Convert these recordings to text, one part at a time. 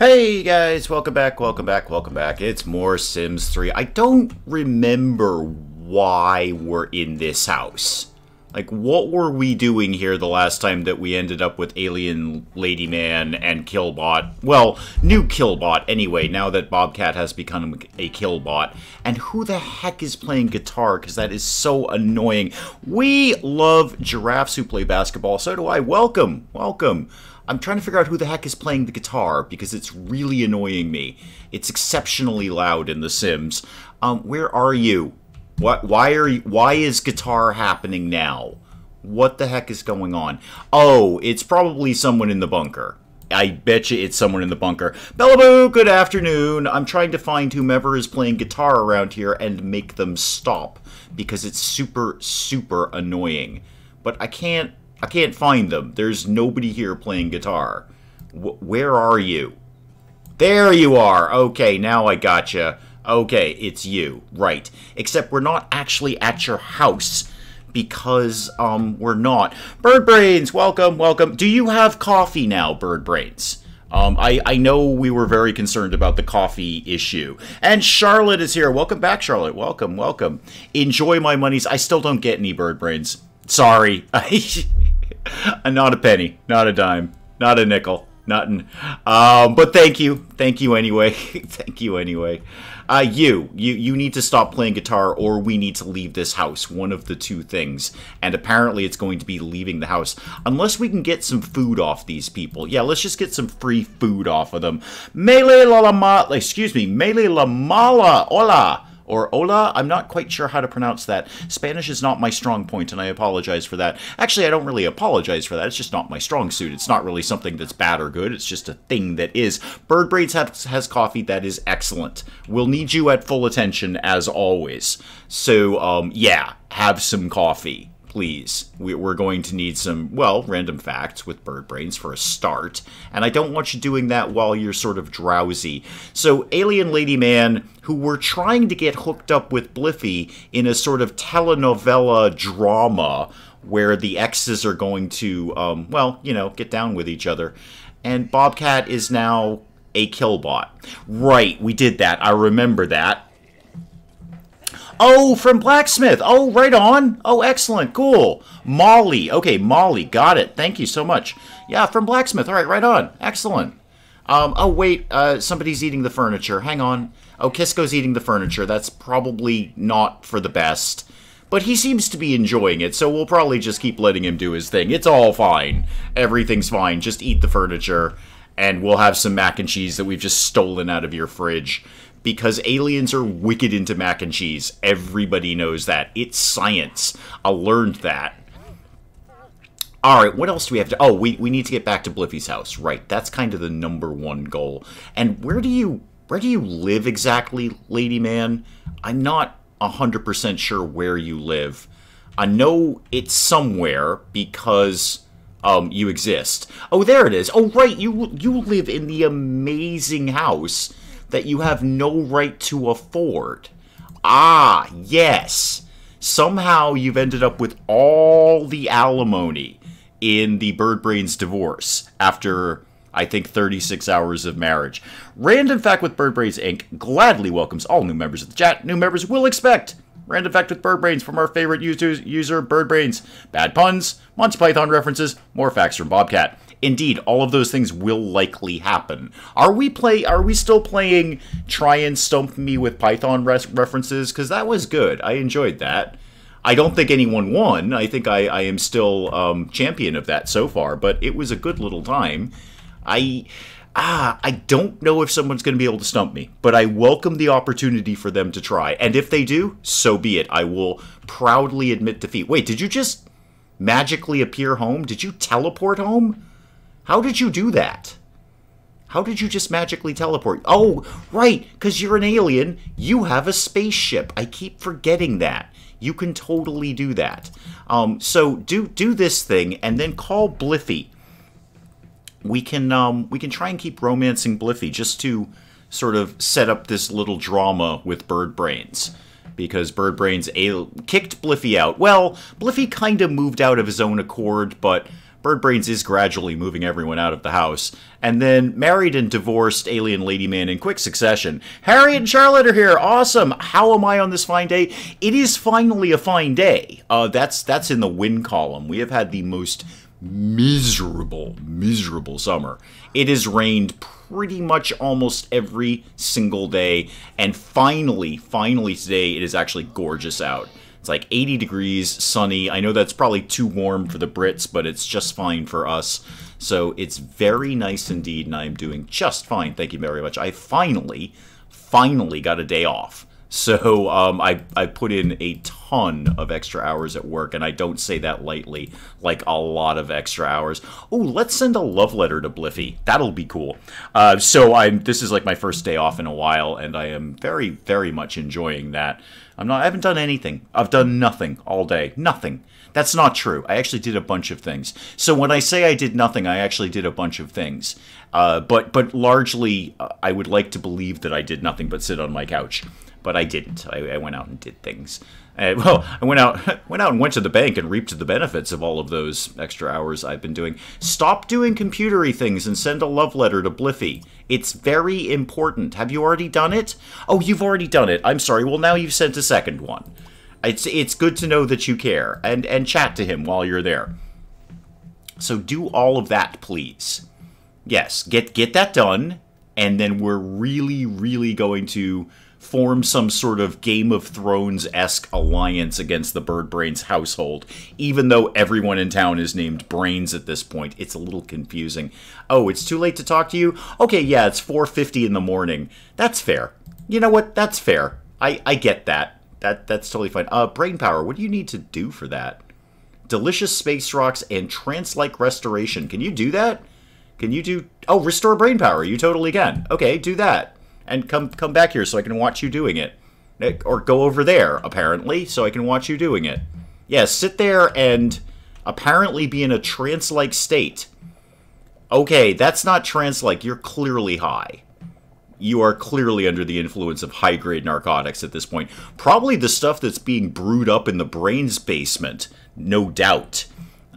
Hey guys, welcome back, welcome back, welcome back. It's more Sims 3. I don't remember why we're in this house. Like, what were we doing here the last time that we ended up with Alien Lady Man and Killbot? Well, new Killbot anyway, now that Bobcat has become a Killbot. And who the heck is playing guitar? Because that is so annoying. We love giraffes who play basketball, so do I. Welcome, welcome. I'm trying to figure out who the heck is playing the guitar, because it's really annoying me. It's exceptionally loud in The Sims. Where are you? Why is guitar happening now? What the heck is going on? Oh, it's probably someone in the bunker. I bet you it's someone in the bunker. Bellaboo, good afternoon. I'm trying to find whomever is playing guitar around here and make them stop, because it's super, super annoying. But I can't find them. There's nobody here playing guitar. Where are you? There you are. Okay, now I gotcha. Okay, it's you. Right. Except we're not actually at your house. Because, we're not. Bird Brains, welcome, welcome. Do you have coffee now, Bird Brains? I know we were very concerned about the coffee issue. And Charlotte is here. Welcome back, Charlotte. Welcome, welcome. Enjoy my monies. I still don't get any Bird Brains. Sorry. Not a penny. Not a dime. Not a nickel. Nothing. But thank you. Thank you anyway. Thank you anyway. You need to stop playing guitar, or we need to leave this house. One of the two things. And apparently it's going to be leaving the house. Unless we can get some food off these people. Yeah, let's just get some free food off of them. Mele la mala, excuse me, mele la mala, hola. Or hola, I'm not quite sure how to pronounce that. Spanish is not my strong point, and I apologize for that. Actually, I don't really apologize for that. It's just not my strong suit. It's not really something that's bad or good. It's just a thing that is. Bird Braids has coffee. That is excellent. We'll need you at full attention, as always. So, yeah, have some coffee. Please. We're going to need some, well, random facts with Bird Brains for a start. And I don't want you doing that while you're sort of drowsy. So, Alien Lady Man, who we're trying to get hooked up with Bliffy in a sort of telenovela drama where the exes are going to, well, you know, get down with each other. And Bobcat is now a Killbot. Right, we did that. I remember that. Oh, from Blacksmith. Oh, right on. Oh, excellent. Cool. Molly. Okay, Molly. Got it. Thank you so much. Yeah, from Blacksmith. All right, right on. Excellent. Oh, wait. Somebody's eating the furniture. Hang on. Oh, Kisko's eating the furniture. That's probably not for the best. But he seems to be enjoying it, so we'll probably just keep letting him do his thing. It's all fine. Everything's fine. Just eat the furniture, and we'll have some mac and cheese that we've just stolen out of your fridge. Because aliens are wicked into mac and cheese. Everybody knows that. It's science. I learned that. Alright, what else do we have to... Oh, we need to get back to Bliffy's house. Right, that's kind of the #1 goal. And where do you live exactly, Lady Man? I'm not 100% sure where you live. I know it's somewhere because... you exist. Oh, there it is. Oh, right, you live in the amazing house that you have no right to afford. Ah, yes. Somehow you've ended up with all the alimony in the Bird Brains divorce after, I think, 36 hours of marriage. Random Fact with Bird Brains Inc. gladly welcomes all new members of the chat. New members will expect Random Fact with Bird Brains from our favorite user, Bird Brains. Bad puns, Monty Python references, more facts from Bobcat. Indeed, all of those things will likely happen. Are we still playing Try and Stump Me with Python references? Because that was good. I enjoyed that. I don't think anyone won. I think I am still champion of that so far, but it was a good little time. I don't know if someone's going to be able to stump me, but I welcome the opportunity for them to try. And if they do, so be it. I will proudly admit defeat. Wait, did you just magically appear home? Did you teleport home? How did you do that? How did you just magically teleport? Oh, right, because you're an alien. You have a spaceship. I keep forgetting that. You can totally do that. So do this thing and then call Bliffy. We can try and keep romancing Bliffy just to sort of set up this little drama with Bird Brains. Because Bird Brains kicked Bliffy out. Well, Bliffy kind of moved out of his own accord, but Bird Brains is gradually moving everyone out of the house. And then married and divorced alien lady man in quick succession. Harry and Charlotte are here. Awesome. How am I on this fine day? It is finally a fine day. That's in the win column. We have had the most miserable summer. It has rained pretty much almost every single day. And finally today, it is actually gorgeous out. It's like 80 degrees, sunny. I know that's probably too warm for the Brits, but it's just fine for us. So it's very nice indeed, and I'm doing just fine. Thank you very much. I finally got a day off. So I put in a ton of extra hours at work, and I don't say that lightly, like a lot of extra hours. Oh, let's send a love letter to Bliffy. That'll be cool. This is like my first day off in a while, and I am very, very much enjoying that. I haven't done anything. I've done nothing all day. Nothing. That's not true. I actually did a bunch of things. So when I say I did nothing, I actually did a bunch of things. But largely, I would like to believe that I did nothing but sit on my couch. But I didn't. I went out and did things. I went out and went to the bank and reaped the benefits of all of those extra hours I've been doing. Stop doing computery things and send a love letter to Bliffy. It's very important. Have you already done it? Oh, you've already done it. I'm sorry. Well, now you've sent a second one. It's good to know that you care, and chat to him while you're there. So do all of that, please. Yes, get that done, and then we're really, really going to form some sort of Game of Thrones-esque alliance against the Bird Brains household. Even though everyone in town is named Brains at this point, it's a little confusing. Oh, it's too late to talk to you? Okay, yeah, it's 4:50 in the morning. That's fair. You know what? That's fair. I get that. That's totally fine. Brain power, what do you need to do for that? Delicious space rocks and trance-like restoration. Can you do that? Can you do... Oh, restore brain power. You totally can. Okay, do that. And come back here so I can watch you doing it. Or go over there, apparently, so I can watch you doing it. Yeah, sit there and apparently be in a trance-like state. Okay, that's not trance-like. You're clearly high. You are clearly under the influence of high-grade narcotics at this point. Probably the stuff that's being brewed up in the brain's basement. No doubt.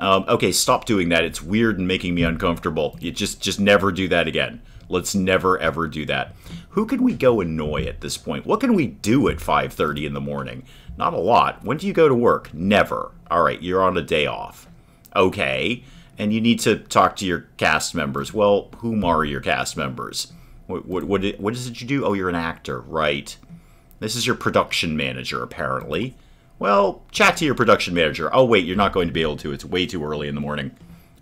Okay, stop doing that. It's weird and making me uncomfortable. You just never do that again. Let's never, ever do that. Who can we go annoy at this point? What can we do at 5:30 in the morning? Not a lot. When do you go to work? Never. All right, you're on a day off. Okay, and you need to talk to your cast members. Well, whom are your cast members? What is it you do? Oh, you're an actor, right. This is your production manager, apparently. Well, chat to your production manager. Oh, wait, you're not going to be able to. It's way too early in the morning.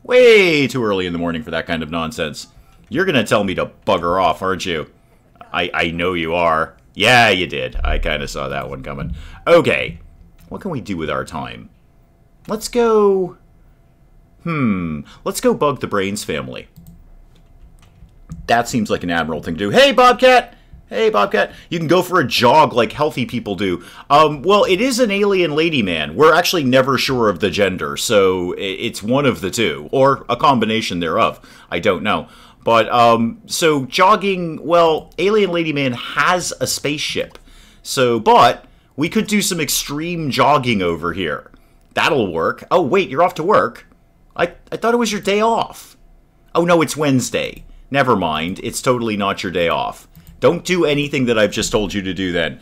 Way too early in the morning for that kind of nonsense. You're going to tell me to bugger off, aren't you? I know you are. Yeah, you did. I kind of saw that one coming. Okay. What can we do with our time? Let's go... Let's go bug the Brains family. That seems like an admirable thing to do. Hey, Bobcat! Hey, Bobcat. You can go for a jog like healthy people do. Well, it is an alien lady man. We're actually never sure of the gender, so it's one of the two. Or a combination thereof. I don't know. But, so jogging, well, Alien Lady Man has a spaceship. So, but, we could do some extreme jogging over here. That'll work. Oh, wait, you're off to work? I thought it was your day off. Oh, no, it's Wednesday. Never mind, it's totally not your day off. Don't do anything that I've just told you to do then.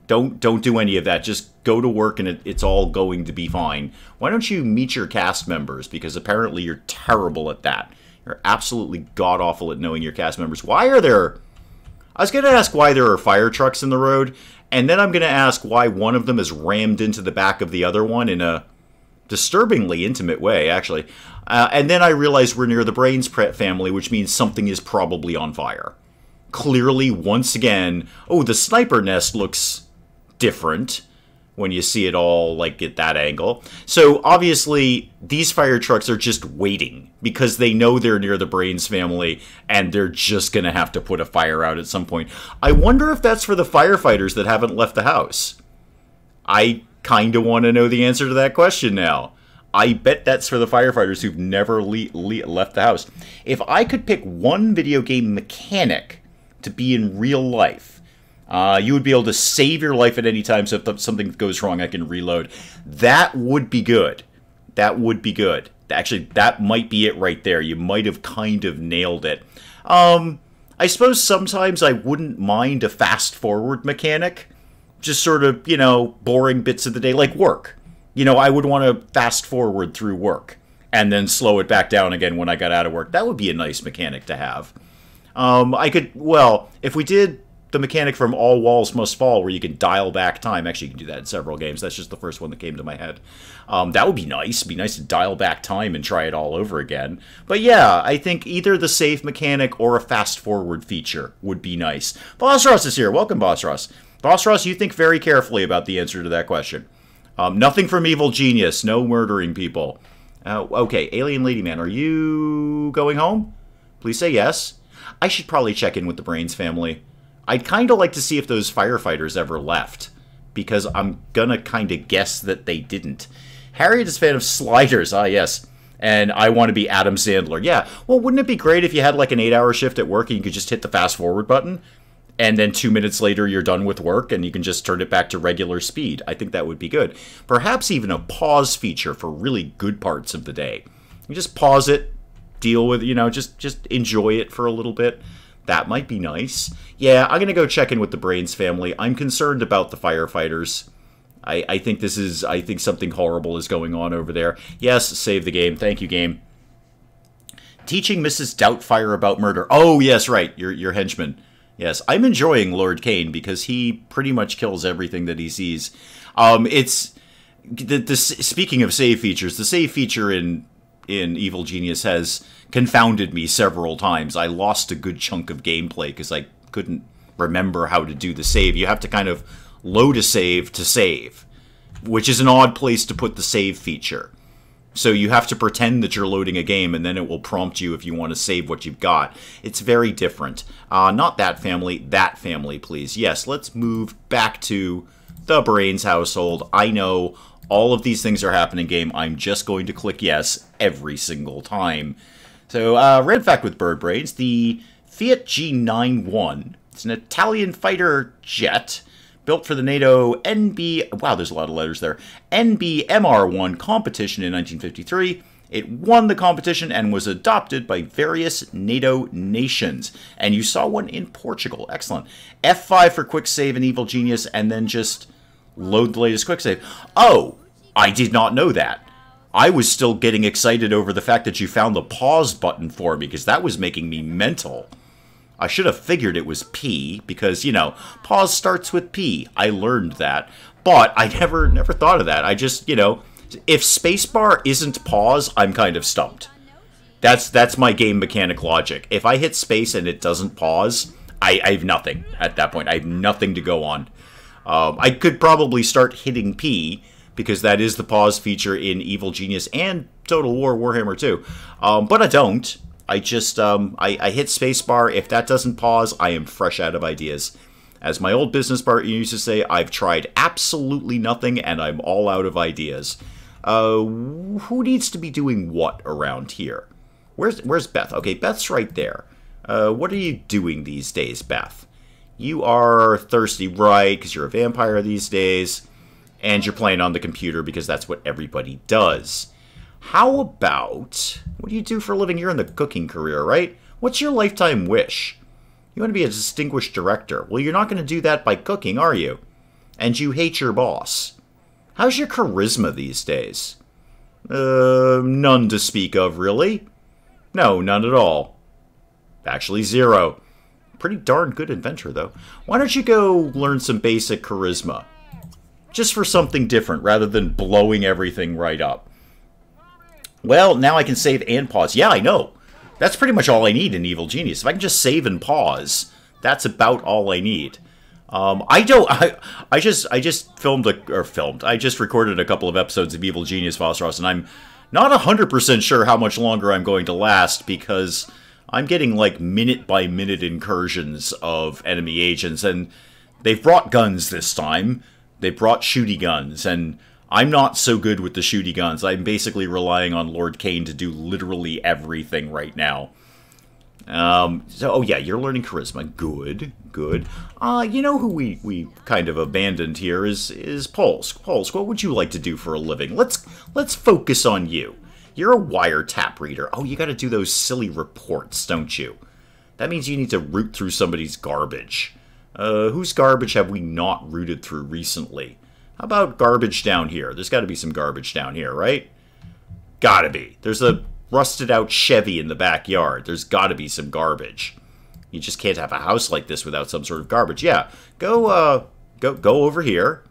Don't do any of that. Just go to work and it's all going to be fine. Why don't you meet your cast members? Because apparently you're terrible at that. You're absolutely god-awful at knowing your cast members. Why are there... I was going to ask why there are fire trucks in the road, and then I'm going to ask why one of them is rammed into the back of the other one in a disturbingly intimate way, actually. And then I realize we're near the Brains family, which means something is probably on fire. Clearly, once again... Oh, the sniper nest looks different when you see it all, like, at that angle. So, obviously, these fire trucks are just waiting because they know they're near the Brains family and they're just going to have to put a fire out at some point. I wonder if that's for the firefighters that haven't left the house. I kind of want to know the answer to that question now. I bet that's for the firefighters who've never left the house. If I could pick one video game mechanic to be in real life, you would be able to save your life at any time, so if something goes wrong, I can reload. That would be good. That would be good. Actually, that might be it right there. You might have kind of nailed it. I suppose sometimes I wouldn't mind a fast-forward mechanic. Just sort of, you know, boring bits of the day, like work. You know, I would want to fast-forward through work and then slow it back down again when I got out of work. That would be a nice mechanic to have. I could, well, if we did the mechanic from All Walls Must Fall, where you can dial back time. Actually, you can do that in several games. That's just the first one that came to my head. That would be nice. It'd be nice to dial back time and try it all over again. But yeah, I think either the save mechanic or a fast-forward feature would be nice. Boss Ross is here. Welcome, Boss Ross. Boss Ross, you think very carefully about the answer to that question. Nothing from Evil Genius. No murdering people. Okay, Alien Lady Man, are you going home? Please say yes. I should probably check in with the Brains family. I'd kind of like to see if those firefighters ever left, because I'm gonna kind of guess that they didn't. Harriet is a fan of sliders, ah yes, and I want to be Adam Sandler. Yeah, well, wouldn't it be great if you had like an 8-hour shift at work and you could just hit the fast forward button, and then 2 minutes later you're done with work and you can just turn it back to regular speed? I think that would be good. Perhaps even a pause feature for really good parts of the day. You just pause it, deal with, you know, just enjoy it for a little bit. That might be nice. Yeah, I'm going to go check in with the Brains family. I'm concerned about the firefighters. I think I think something horrible is going on over there. Yes, save the game. Thank you, game. Teaching Mrs. Doubtfire about murder. Oh, yes, right. Your henchman. Yes, I'm enjoying Lord Kane because he pretty much kills everything that he sees. Speaking of save features, the save feature in Evil Genius has confounded me several times. I lost a good chunk of gameplay because I couldn't remember how to do the save. You have to kind of load a save to save, which is an odd place to put the save feature. So you have to pretend that you're loading a game, and then it will prompt you if you want to save what you've got. It's very different. Not that family, please. Yes, let's move back to the Brains household. I know all of these things are happening game. I'm just going to click yes every single time. So, random fact with bird brains, the Fiat G91, it's an Italian fighter jet built for the NATO wow, there's a lot of letters there, NBMR-1 competition in 1953. It won the competition and was adopted by various NATO nations. And you saw one in Portugal. Excellent. F5 for quick save in Evil Genius, and then just load the latest quick save. Oh, I did not know that. I was still getting excited over the fact that you found the pause button for me, because that was making me mental. I should have figured it was P, because, you know, pause starts with P. I learned that. But I never thought of that. I just, you know, if spacebar isn't pause, I'm kind of stumped. That's my game mechanic logic. If I hit space and it doesn't pause, I have nothing at that point. I have nothing to go on. I could probably start hitting P, because that is the pause feature in Evil Genius and Total War Warhammer 2. But I don't. I just, I hit spacebar. If that doesn't pause, I am fresh out of ideas. As my old business partner used to say, I've tried absolutely nothing and I'm all out of ideas. Who needs to be doing what around here? Where's Beth? Okay, Beth's right there. What are you doing these days, Beth? You are thirsty, right, because you're a vampire these days. And you're playing on the computer because that's what everybody does. How about, what do you do for a living? You're in the cooking career, right? What's your lifetime wish? You want to be a distinguished director. Well, you're not going to do that by cooking, are you? And you hate your boss. How's your charisma these days? None to speak of, really. No, none at all. Actually, 0. Pretty darn good inventor, though. Why don't you go learn some basic charisma? Just for something different, rather than blowing everything right up. Well, now I can save and pause. Yeah, I know. That's pretty much all I need in Evil Genius. If I can just save and pause, that's about all I need. I just recorded a couple of episodes of Evil Genius, Fossross, and I'm not 100% sure how much longer I'm going to last, because I'm getting, like, minute-by-minute incursions of enemy agents, and they've brought guns this time. They brought shooty guns, and I'm not so good with the shooty guns. I'm basically relying on Lord Kane to do literally everything right now. Oh yeah, you're learning charisma. Good, good. You know who we kind of abandoned here is Polsk. Polsk, what would you like to do for a living? Let's focus on you. You're a wiretap reader. Oh, you got to do those silly reports, don't you? That means you need to root through somebody's garbage. Whose garbage have we not rooted through recently? How about garbage down here? There's got to be some garbage down here, right? Gotta be. There's a rusted out Chevy in the backyard. There's got to be some garbage. You just can't have a house like this without some sort of garbage. Yeah, go over here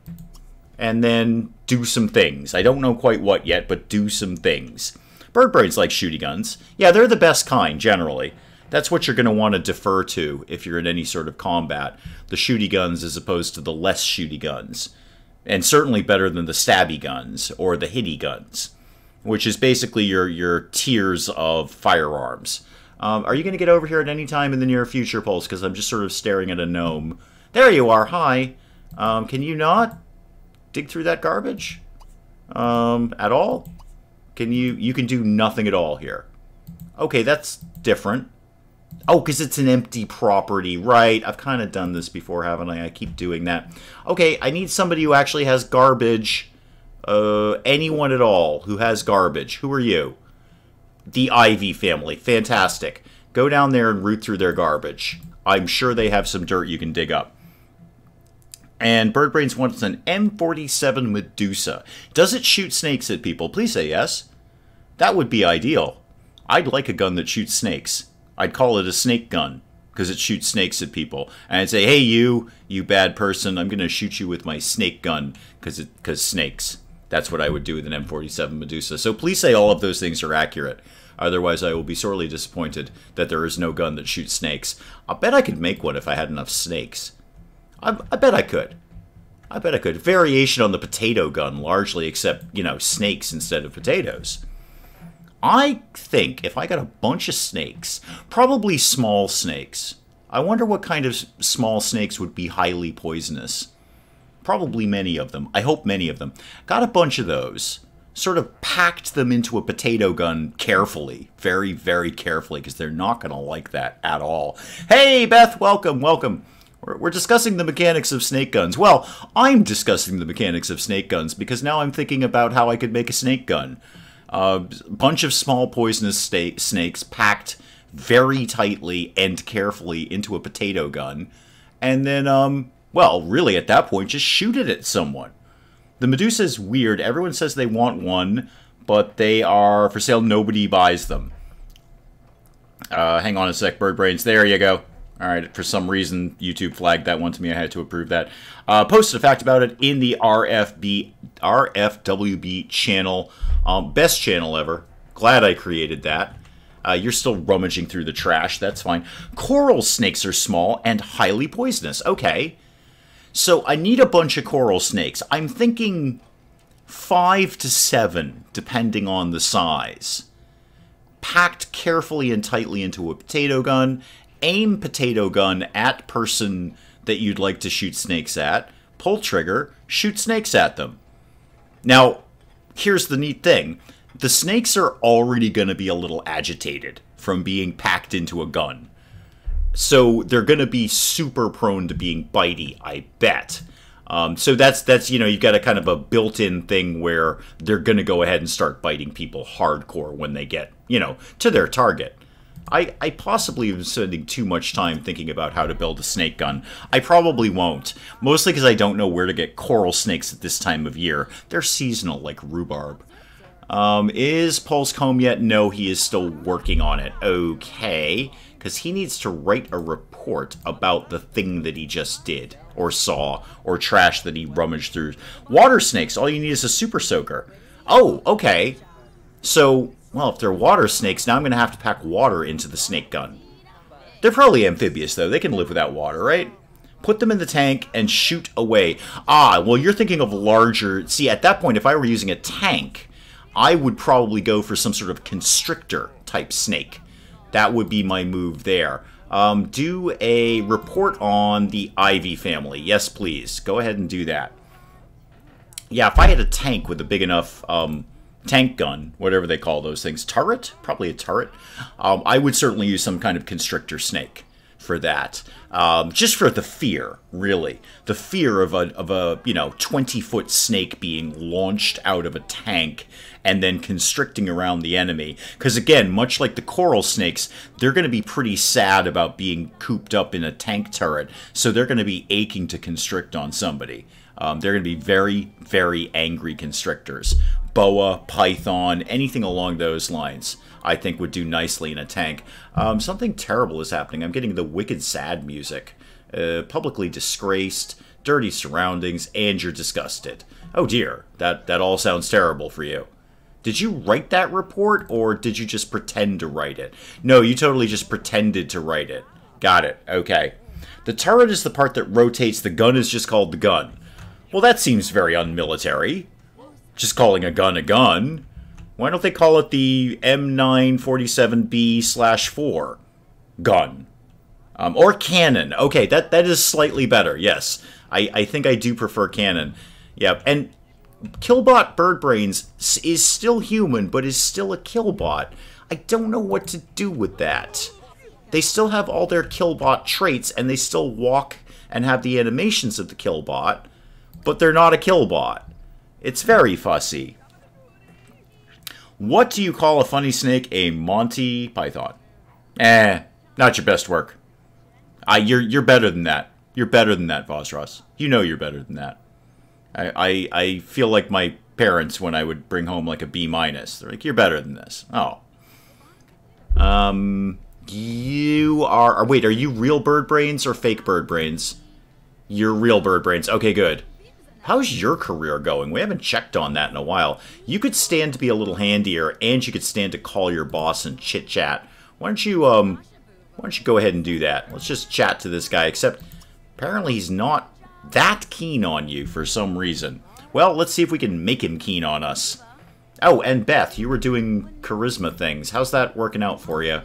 and then do some things. I don't know quite what yet, but do some things. Bird brains like shooty guns. Yeah, they're the best kind, generally. That's what you're going to want to defer to if you're in any sort of combat. The shooty guns as opposed to the less shooty guns. And certainly better than the stabby guns or the hitty guns, which is basically your tiers of firearms. Are you going to get over here at any time in the near future, Pulse? Because I'm just sort of staring at a gnome. There you are. Hi. Can you not dig through that garbage? At all? You can do nothing at all here. Okay, that's different. Oh, because it's an empty property. Right. I've kind of done this before, haven't I? I keep doing that. Okay, I need somebody who actually has garbage. Anyone at all who has garbage. Who are you? The Ivy family. Fantastic. Go down there and root through their garbage. I'm sure they have some dirt you can dig up. And Birdbrains wants an M47 Medusa. Does it shoot snakes at people? Please say yes. That would be ideal. I'd like a gun that shoots snakes. I'd call it a snake gun because it shoots snakes at people. And I'd say, hey, you bad person, I'm going to shoot you with my snake gun because snakes. That's what I would do with an M47 Medusa. So please say all of those things are accurate. Otherwise, I will be sorely disappointed that there is no gun that shoots snakes. I bet I could make one if I had enough snakes. I bet I could. I bet I could. Variation on the potato gun, largely, except, snakes instead of potatoes. I think if I got a bunch of snakes, probably small snakes. I wonder what kind of small snakes would be highly poisonous. Probably many of them. I hope many of them. Got a bunch of those. Sort of packed them into a potato gun carefully. Very, very carefully, because they're not going to like that at all. Hey, Beth, welcome, welcome. We're discussing the mechanics of snake guns. Well, I'm discussing the mechanics of snake guns, because now I'm thinking about how I could make a snake gun. A bunch of small poisonous snakes packed very tightly and carefully into a potato gun. And then, well, really at that point, just shoot it at someone. The Medusa is weird. Everyone says they want one, but they are for sale. Nobody buys them. Hang on a sec, Bird Brains. There you go. All right, for some reason, YouTube flagged that one to me. I had to approve that. Posted a fact about it in the RFWB channel. Best channel ever. Glad I created that. You're still rummaging through the trash. That's fine. Coral snakes are small and highly poisonous. Okay. So I need a bunch of coral snakes. I'm thinking 5 to 7, depending on the size. Packed carefully and tightly into a potato gun. Aim potato gun at person that you'd like to shoot snakes at. Pull trigger. Shoot snakes at them. Now, here's the neat thing. The snakes are already going to be a little agitated from being packed into a gun. So they're going to be super prone to being bitey, I bet. So that's you've got a kind of a built-in thing where they're going to go ahead and start biting people hardcore when they get, to their target. I possibly am spending too much time thinking about how to build a snake gun. I probably won't. Mostly because I don't know where to get coral snakes at this time of year. They're seasonal, like rhubarb. Is Pulse home yet? No, he is still working on it. Okay. Because he needs to write a report about the thing that he just did, or saw, or trash that he rummaged through. Water snakes, all you need is a super soaker. Oh, okay. So, well, if they're water snakes, now I'm going to have to pack water into the snake gun. They're probably amphibious, though. They can live without water, right? Put them in the tank and shoot away. Ah, well, you're thinking of larger... See, at that point, if I were using a tank, I would probably go for some sort of constrictor-type snake. That would be my move there. Do a report on the Ivy family. Yes, please. Go ahead and do that. Yeah, if I had a tank with a big enough tank gun, whatever they call those things, turret? Probably a turret. I would certainly use some kind of constrictor snake. for that. Just for the fear, really. The fear of a 20-foot snake being launched out of a tank and then constricting around the enemy. Because again, much like the coral snakes, they're going to be pretty sad about being cooped up in a tank turret. So they're going to be aching to constrict on somebody. They're going to be very, very angry constrictors. Boa, python, anything along those lines, I think would do nicely in a tank. Something terrible is happening. I'm getting the wicked sad music. Publicly disgraced, dirty surroundings, and you're disgusted. Oh dear, that all sounds terrible for you. Did you write that report, or did you just pretend to write it? No, you totally just pretended to write it. Got it, okay. The turret is the part that rotates, the gun is just called the gun. Well, that seems very unmilitary. Just calling a gun a gun. Why don't they call it the M947B/4 gun? Or cannon. Okay, that is slightly better, yes. I think I do prefer cannon. Yeah, and Killbot Birdbrains is still human, but is still a Killbot. I don't know what to do with that. They still have all their Killbot traits, and they still walk and have the animations of the Killbot, but they're not a Killbot. It's very fussy. What do you call a funny snake? A Monty Python. Not your best work. You're better than that. You're better than that, Vosros. You know you're better than that. I feel like my parents when I would bring home like a B-. They're like, you're better than this. Oh. You are... Wait, are you real bird brains or fake bird brains? You're real bird brains. Okay, good. How's your career going? We haven't checked on that in a while. You could stand to be a little handier, and you could stand to call your boss and chit-chat. Why don't you go ahead and do that? Let's just chat to this guy, except apparently he's not that keen on you for some reason. Well, let's see if we can make him keen on us. Oh, and Beth, you were doing charisma things. How's that working out for you?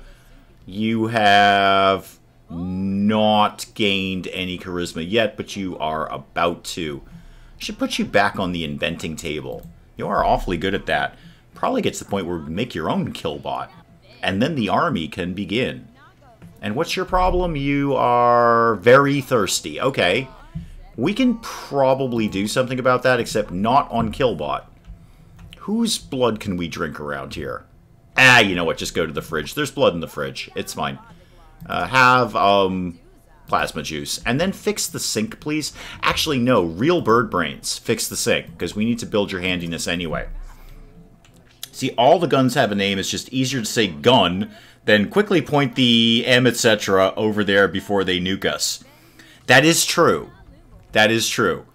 You have not gained any charisma yet, but you are about to. I should put you back on the inventing table. You are awfully good at that. Probably gets to the point where you make your own Killbot. And then the army can begin. And what's your problem? You are very thirsty. Okay. We can probably do something about that, except not on Killbot. Whose blood can we drink around here? You know what? Just go to the fridge. There's blood in the fridge. It's fine. Have plasma juice. And then fix the sink, please. Actually, no. Real bird brains. Fix the sink, because we need to build your handiness anyway. See, all the guns have a name. It's just easier to say gun than quickly point the M, etc. over there before they nuke us. That is true. That is true.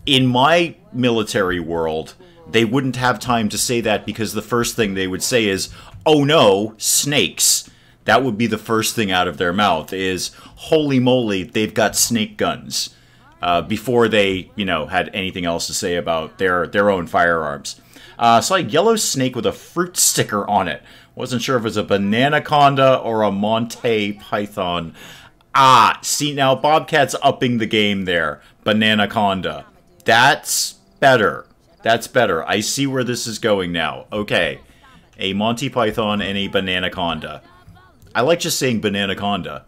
In my military world, they wouldn't have time to say that because the first thing they would say is, oh no, snakes. That would be the first thing out of their mouth is, holy moly, they've got snake guns. Before they, had anything else to say about their own firearms. Saw a yellow snake with a fruit sticker on it. Wasn't sure if it was a bananaconda or a Monty Python. See now, Bobcat's upping the game there. Bananaconda. That's better. That's better. I see where this is going now. Okay. A Monty Python and a bananaconda. I like just saying bananaconda.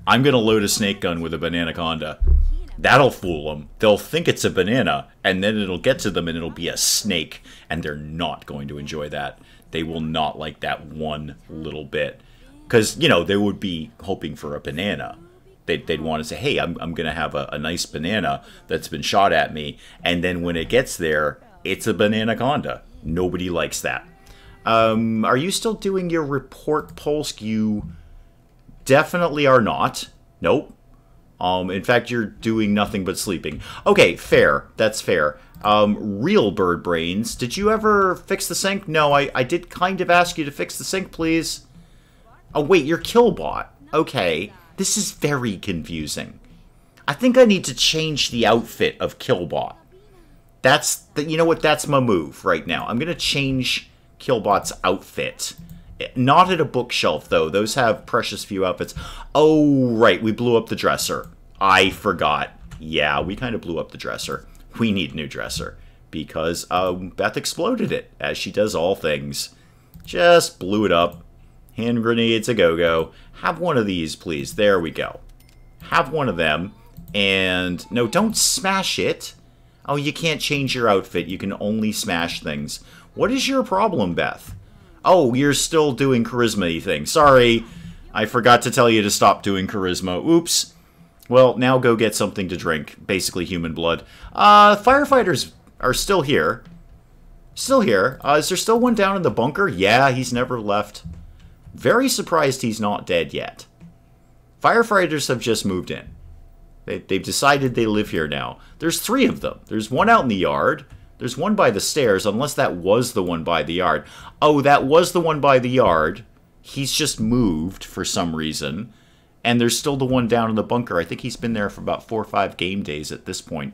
I'm going to load a snake gun with a bananaconda. That'll fool them. They'll think it's a banana, and then it'll get to them and it'll be a snake, and they're not going to enjoy that. They will not like that one little bit. Because, they would be hoping for a banana. They'd want to say, hey, I'm going to have a nice banana that's been shot at me, and then when it gets there, it's a bananaconda. Nobody likes that. Are you still doing your report, Polsk? You definitely are not. Nope. In fact, you're doing nothing but sleeping. Okay, fair. That's fair. Real bird brains. Did you ever fix the sink? No, I did kind of ask you to fix the sink, please. Oh, wait, you're Killbot. Okay. This is very confusing. I think I need to change the outfit of Killbot. You know what? That's my move right now. I'm going to change Killbot's outfit. Not at a bookshelf, though. Those have precious few outfits. Oh, right. We blew up the dresser. I forgot. Yeah, we kind of blew up the dresser. We need a new dresser. Because Beth exploded it, as she does all things. Just blew it up. Hand grenades a go-go. Have one of these, please. There we go. Have one of them. And, no, don't smash it. Oh, you can't change your outfit. You can only smash things. What is your problem, Beth? Oh, you're still doing charisma-y things. Sorry, I forgot to tell you to stop doing charisma. Oops. Well, now go get something to drink. Basically human blood. Firefighters are still here. Still here. Is there still one down in the bunker? Yeah, he's never left. Very surprised he's not dead yet. Firefighters have just moved in. They've decided they live here now. There's 3 of them. There's one out in the yard. There's one by the stairs, unless that was the one by the yard. Oh, that was the one by the yard. He's just moved for some reason. And there's still the one down in the bunker. I think he's been there for about 4 or 5 game days at this point.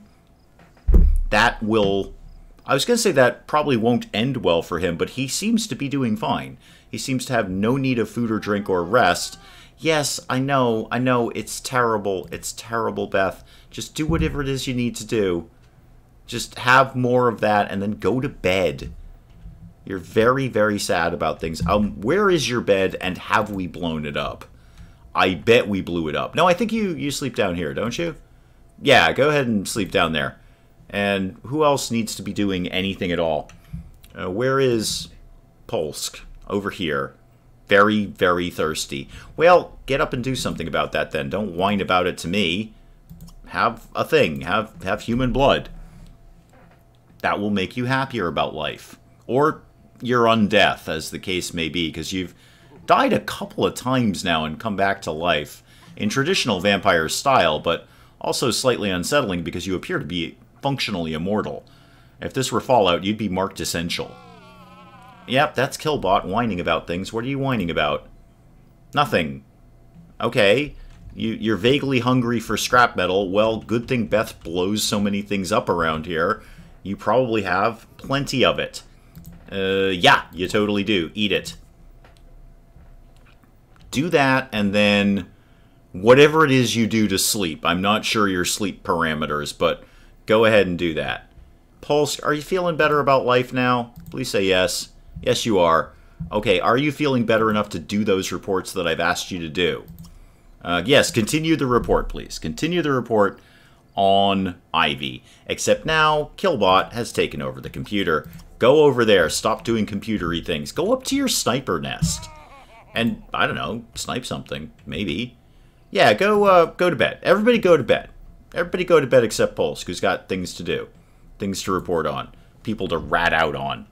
That will... I was going to say that probably won't end well for him, but he seems to be doing fine. He seems to have no need of food or drink or rest. Yes, I know, it's terrible. It's terrible, Beth. Just do whatever it is you need to do. Just have more of that and then go to bed. You're very, very sad about things. Where is your bed and have we blown it up? I bet we blew it up. No, I think you sleep down here, don't you? Yeah, go ahead and sleep down there. And who else needs to be doing anything at all? Where is Polsk? Over here. Very, very thirsty. Well, get up and do something about that then. Don't whine about it to me. Have a thing. Have human blood. That will make you happier about life. Or your undeath, as the case may be, because you've died a couple of times now and come back to life. In traditional vampire style, but also slightly unsettling because you appear to be functionally immortal. If this were Fallout, you'd be marked essential. Yep, that's Killbot whining about things. What are you whining about? Nothing. Okay. You're vaguely hungry for scrap metal. Well, good thing Beth blows so many things up around here. You probably have plenty of it. Yeah, you totally do. Eat it. Do that, and then whatever it is you do to sleep. I'm not sure your sleep parameters, but go ahead and do that. Pulse, are you feeling better about life now? Please say yes. Yes, you are. Okay, are you feeling better enough to do those reports that I've asked you to do? Yes, continue the report, please. Continue the report on Ivy. Except now, Killbot has taken over the computer. Go over there. Stop doing computer-y things. Go up to your sniper nest. And, I don't know, snipe something. Maybe. Yeah, go to bed. Everybody go to bed. Everybody go to bed except Polsk, who's got things to do. Things to report on. People to rat out on.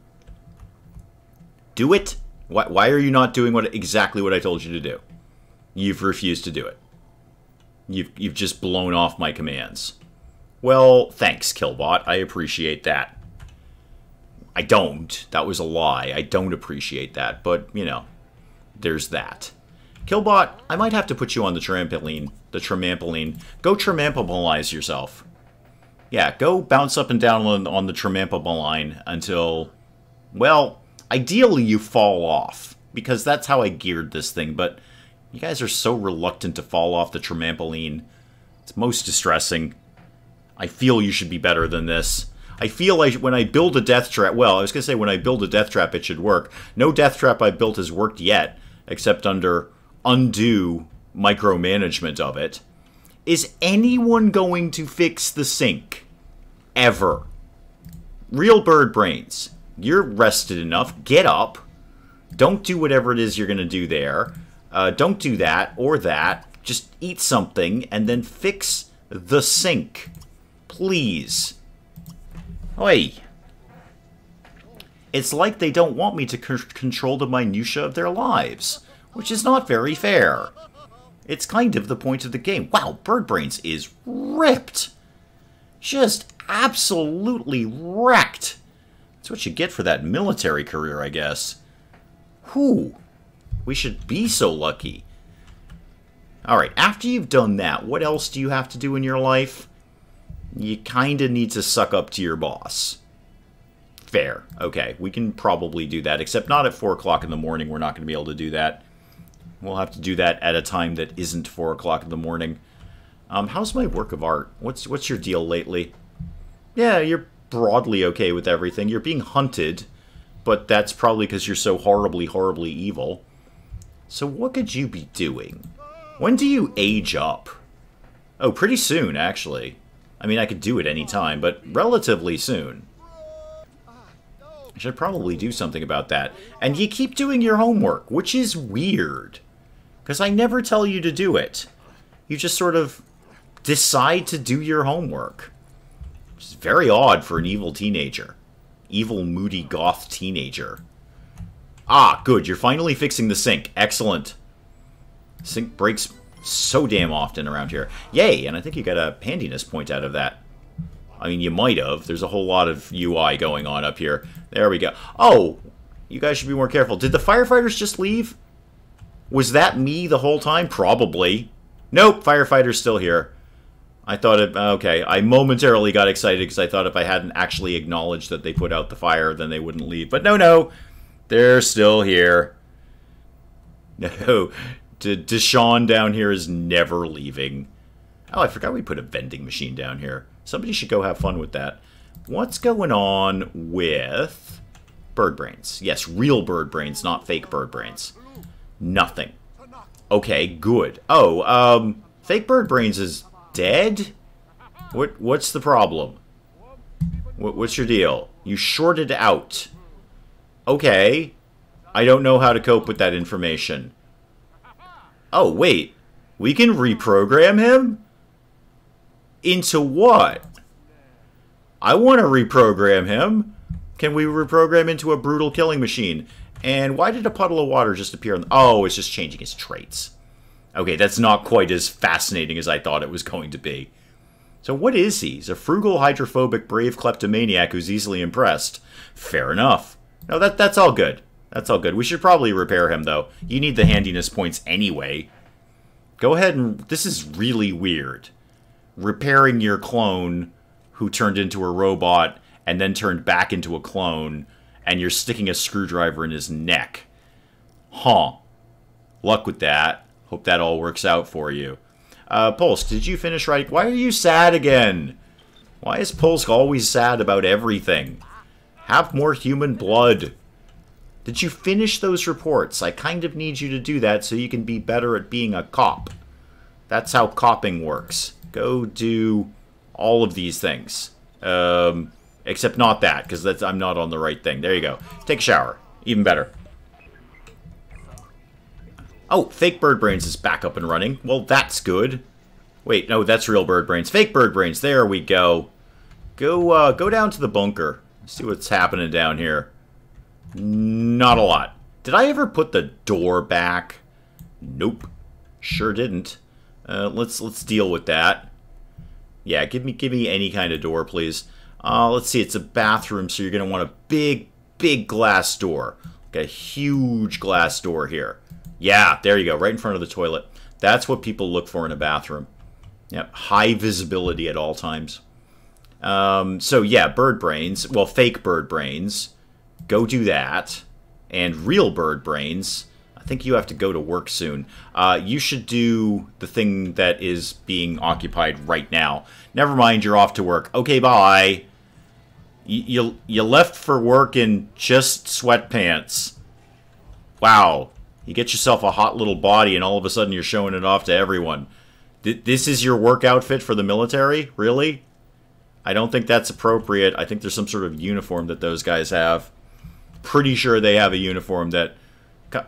Do it. Why are you not doing exactly what I told you to do? You've refused to do it. You've just blown off my commands. Well, thanks, Killbot. I appreciate that. I don't. That was a lie. I don't appreciate that. But, you know, there's that. Killbot, I might have to put you on the trampoline. The trampoline. Go trampolize yourself. Yeah, go bounce up and down on the trampoline until, well, ideally you fall off. Because that's how I geared this thing, but you guys are so reluctant to fall off the trampoline. It's most distressing. I feel you should be better than this. I feel like when I build a death trap... Well, I was going to say when I build a death trap, it should work. No death trap I've built has worked yet, except under undue micromanagement of it. Is anyone going to fix the sink? Ever. Real bird brains. You're rested enough. Get up. Don't do whatever it is you're going to do there. Don't do that or that. Just eat something and then fix the sink. Please. Oi. It's like they don't want me to control the minutiae of their lives, which is not very fair. It's kind of the point of the game. Wow, Bird Brains is ripped. Just absolutely wrecked. That's what you get for that military career, I guess. Whew. We should be so lucky. Alright, after you've done that, what else do you have to do in your life? You kinda need to suck up to your boss. Fair. Okay, we can probably do that, except not at 4 o'clock in the morning. We're not going to be able to do that. We'll have to do that at a time that isn't 4 o'clock in the morning. How's my work of art? What's your deal lately? Yeah, you're broadly okay with everything. You're being hunted, but that's probably because you're so horribly, horribly evil. So what could you be doing? When do you age up? Oh, pretty soon, actually. I mean, I could do it any time, but relatively soon. I should probably do something about that. And you keep doing your homework, which is weird. Because I never tell you to do it. You just sort of decide to do your homework. Which is very odd for an evil teenager. Evil, moody, goth teenager. Ah, good. You're finally fixing the sink. Excellent. Sink breaks so damn often around here. Yay, and I think you got a handiness point out of that. I mean, you might have. There's a whole lot of UI going on up here. There we go. Oh, you guys should be more careful. Did the firefighters just leave? Was that me the whole time? Probably. Nope, firefighter's still here. I thought it... Okay, I momentarily got excited because I thought if I hadn't actually acknowledged that they put out the fire, then they wouldn't leave. But no, no. They're still here. No. Deshaun down here is never leaving. Oh, I forgot we put a vending machine down here. Somebody should go have fun with that. What's going on with bird brains? Yes, real bird brains, not fake bird brains. Nothing. Okay, good. Oh, fake bird brains is dead? What's the problem? What's your deal? You shorted out. Okay. I don't know how to cope with that information. Oh, wait. We can reprogram him? Into what? I want to reprogram him. Can we reprogram into a brutal killing machine? And why did a puddle of water just appear? Oh, it's just changing his traits. Okay, that's not quite as fascinating as I thought it was going to be. So what is he? He's a frugal, hydrophobic, brave kleptomaniac who's easily impressed. Fair enough. No, that's all good. That's all good. We should probably repair him, though. You need the handiness points anyway. Go ahead and... This is really weird. Repairing your clone who turned into a robot and then turned back into a clone, and you're sticking a screwdriver in his neck. Huh. Luck with that. Hope that all works out for you. Pulse, did you finish writing? Why are you sad again? Why is Pulse always sad about everything? Have more human blood. Did you finish those reports? I kind of need you to do that so you can be better at being a cop. That's how copping works. Go do all of these things. Except not that, because I'm not on the right thing. There you go. Take a shower. Even better. Oh, fake bird brains is back up and running. Well, that's good. Wait, no, that's real bird brains. Fake bird brains. There we go. Go down to the bunker. See what's happening down here. Not a lot. Did I ever put the door back? Nope. Sure didn't. Let's deal with that. Yeah, give me any kind of door, please. Let's see, it's a bathroom, so you're going to want a big glass door. Like a huge glass door here. Yeah, there you go, right in front of the toilet. That's what people look for in a bathroom. Yep, high visibility at all times. So yeah, bird brains. Well, fake bird brains. Go do that. And real bird brains. I think you have to go to work soon. You should do the thing that is being occupied right now. Never mind, you're off to work. Okay, bye. You left for work in just sweatpants. Wow. You get yourself a hot little body and all of a sudden you're showing it off to everyone. This is your work outfit for the military? Really? I don't think that's appropriate. I think there's some sort of uniform that those guys have. Pretty sure they have a uniform that...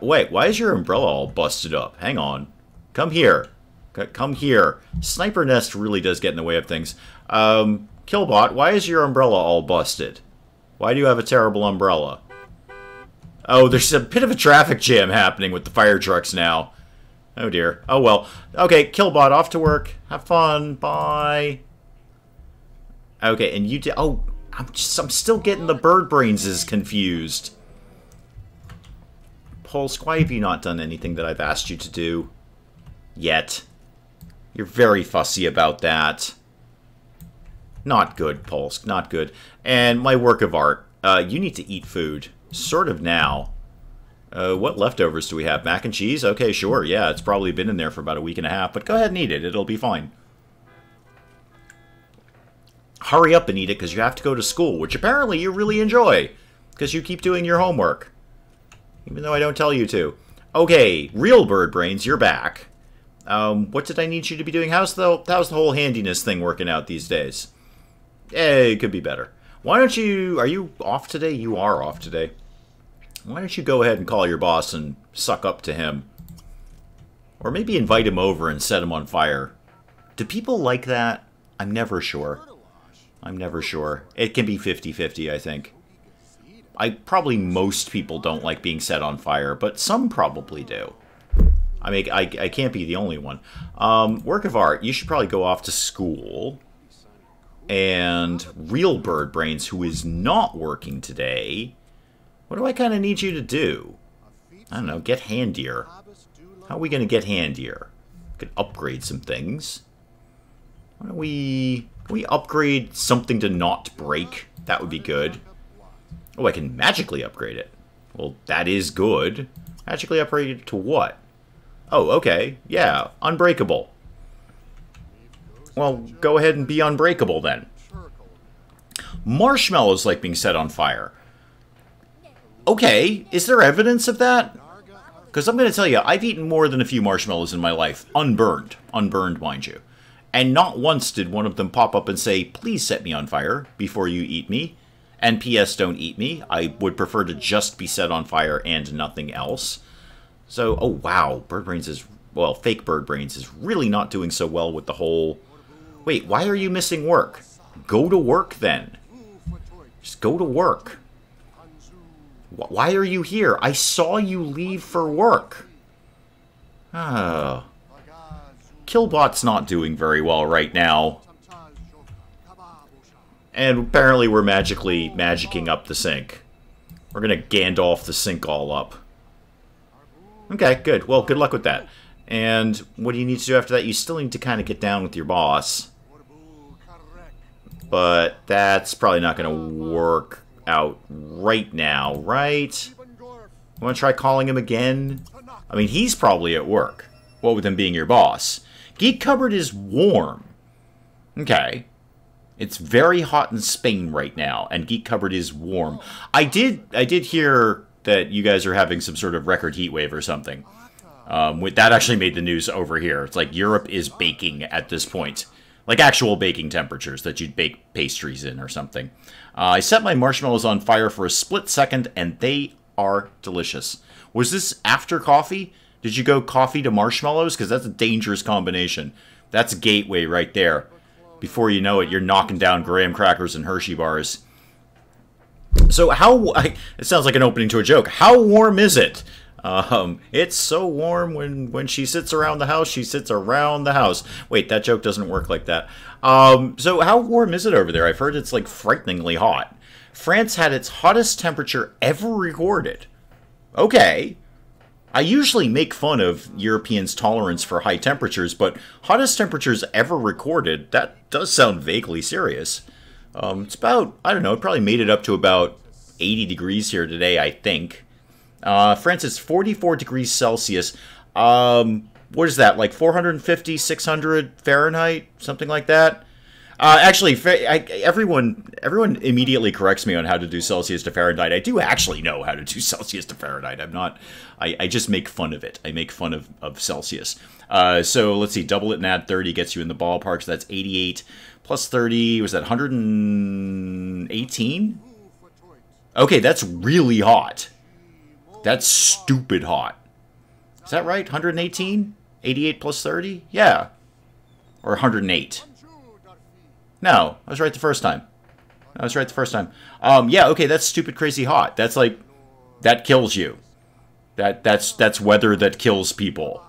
Wait, why is your umbrella all busted up? Hang on. Come here. Come here. Sniper Nest really does get in the way of things. Killbot, why is your umbrella all busted? Why do you have a terrible umbrella? Oh, there's a bit of a traffic jam happening with the fire trucks now. Oh dear. Oh well. Okay, Killbot, off to work. Have fun. Bye. Okay, and you... Oh, I'm still getting the bird brains confused. Pulse, why have you not done anything that I've asked you to do? Yet. You're very fussy about that. Not good, Pulse. Not good. And my work of art. You need to eat food. Sort of now. What leftovers do we have? Mac and cheese? Okay, sure. Yeah, it's probably been in there for about a week and a half. But go ahead and eat it. It'll be fine. Hurry up and eat it because you have to go to school, which apparently you really enjoy. Because you keep doing your homework. Even though I don't tell you to. Okay, real bird brains, you're back. What did I need you to be doing? How's the whole handiness thing working out these days? It could be better. Why don't you... Are you off today? You are off today. Why don't you go ahead and call your boss and suck up to him? Or maybe invite him over and set him on fire. Do people like that? I'm never sure. I'm never sure. It can be 50-50, I think. Probably most people don't like being set on fire, but some probably do. I mean, I can't be the only one. Work of art, you should probably go off to school. And Real Bird Brains, who is not working today, what do I kind of need you to do? I don't know, get handier. How are we going to get handier? We could upgrade some things. Why don't we... Can we upgrade something to not break? That would be good. Oh, I can magically upgrade it. Well, that is good. Magically upgrade it to what? Oh, okay. Yeah, unbreakable. Well, go ahead and be unbreakable then. Marshmallows like being set on fire. Okay, is there evidence of that? Because I'm going to tell you, I've eaten more than a few marshmallows in my life. Unburned. Unburned, mind you. And not once did one of them pop up and say, please set me on fire before you eat me. And P.S. don't eat me. I would prefer to just be set on fire and nothing else. So, oh wow, Bird Brains is... Well, fake Bird Brains is really not doing so well with the whole... Wait, why are you missing work? Go to work then. Just go to work. Why are you here? I saw you leave for work. Oh. Killbot's not doing very well right now. And apparently we're magicking up the sink. We're gonna Gandalf the sink all up. Okay, good. Well, good luck with that. And what do you need to do after that? You still need to kind of get down with your boss. But that's probably not going to work out right now, right? You want to try calling him again? I mean, he's probably at work. What with him being your boss? Geek Cupboard is warm. Okay. It's very hot in Spain right now, and Geek Cupboard is warm. I did hear that you guys are having some sort of record heat wave or something. That actually made the news over here. It's like Europe is baking at this point. Like actual baking temperatures that you'd bake pastries in or something. I set my marshmallows on fire for a split second, and they are delicious. Was this after coffee? Did you go coffee to marshmallows? Because that's a dangerous combination. That's a gateway right there. Before you know it, you're knocking down graham crackers and Hershey bars. So it sounds like an opening to a joke. How warm is it? It's so warm when she sits around the house, she sits around the house. Wait, that joke doesn't work like that. So how warm is it over there? I've heard it's like frighteningly hot. France had its hottest temperature ever recorded. Okay. I usually make fun of Europeans' tolerance for high temperatures, but hottest temperatures ever recorded, that does sound vaguely serious. It's about, I don't know, it probably made it up to about 80 degrees here today, I think. France is 44 degrees Celsius. What is that, like 450, 600 Fahrenheit? Something like that? Actually, everyone immediately corrects me on how to do Celsius to Fahrenheit. I do actually know how to do Celsius to Fahrenheit. I just make fun of it. I make fun of Celsius. So let's see, double it and add 30 gets you in the ballpark. So that's 88 plus 30, was that 118? Okay, that's really hot. That's stupid hot. Is that right? 118? 88 plus 30? Yeah. Or 108. No, I was right the first time. Yeah, okay, that's stupid crazy hot. That's like, that kills you. That's weather that kills people.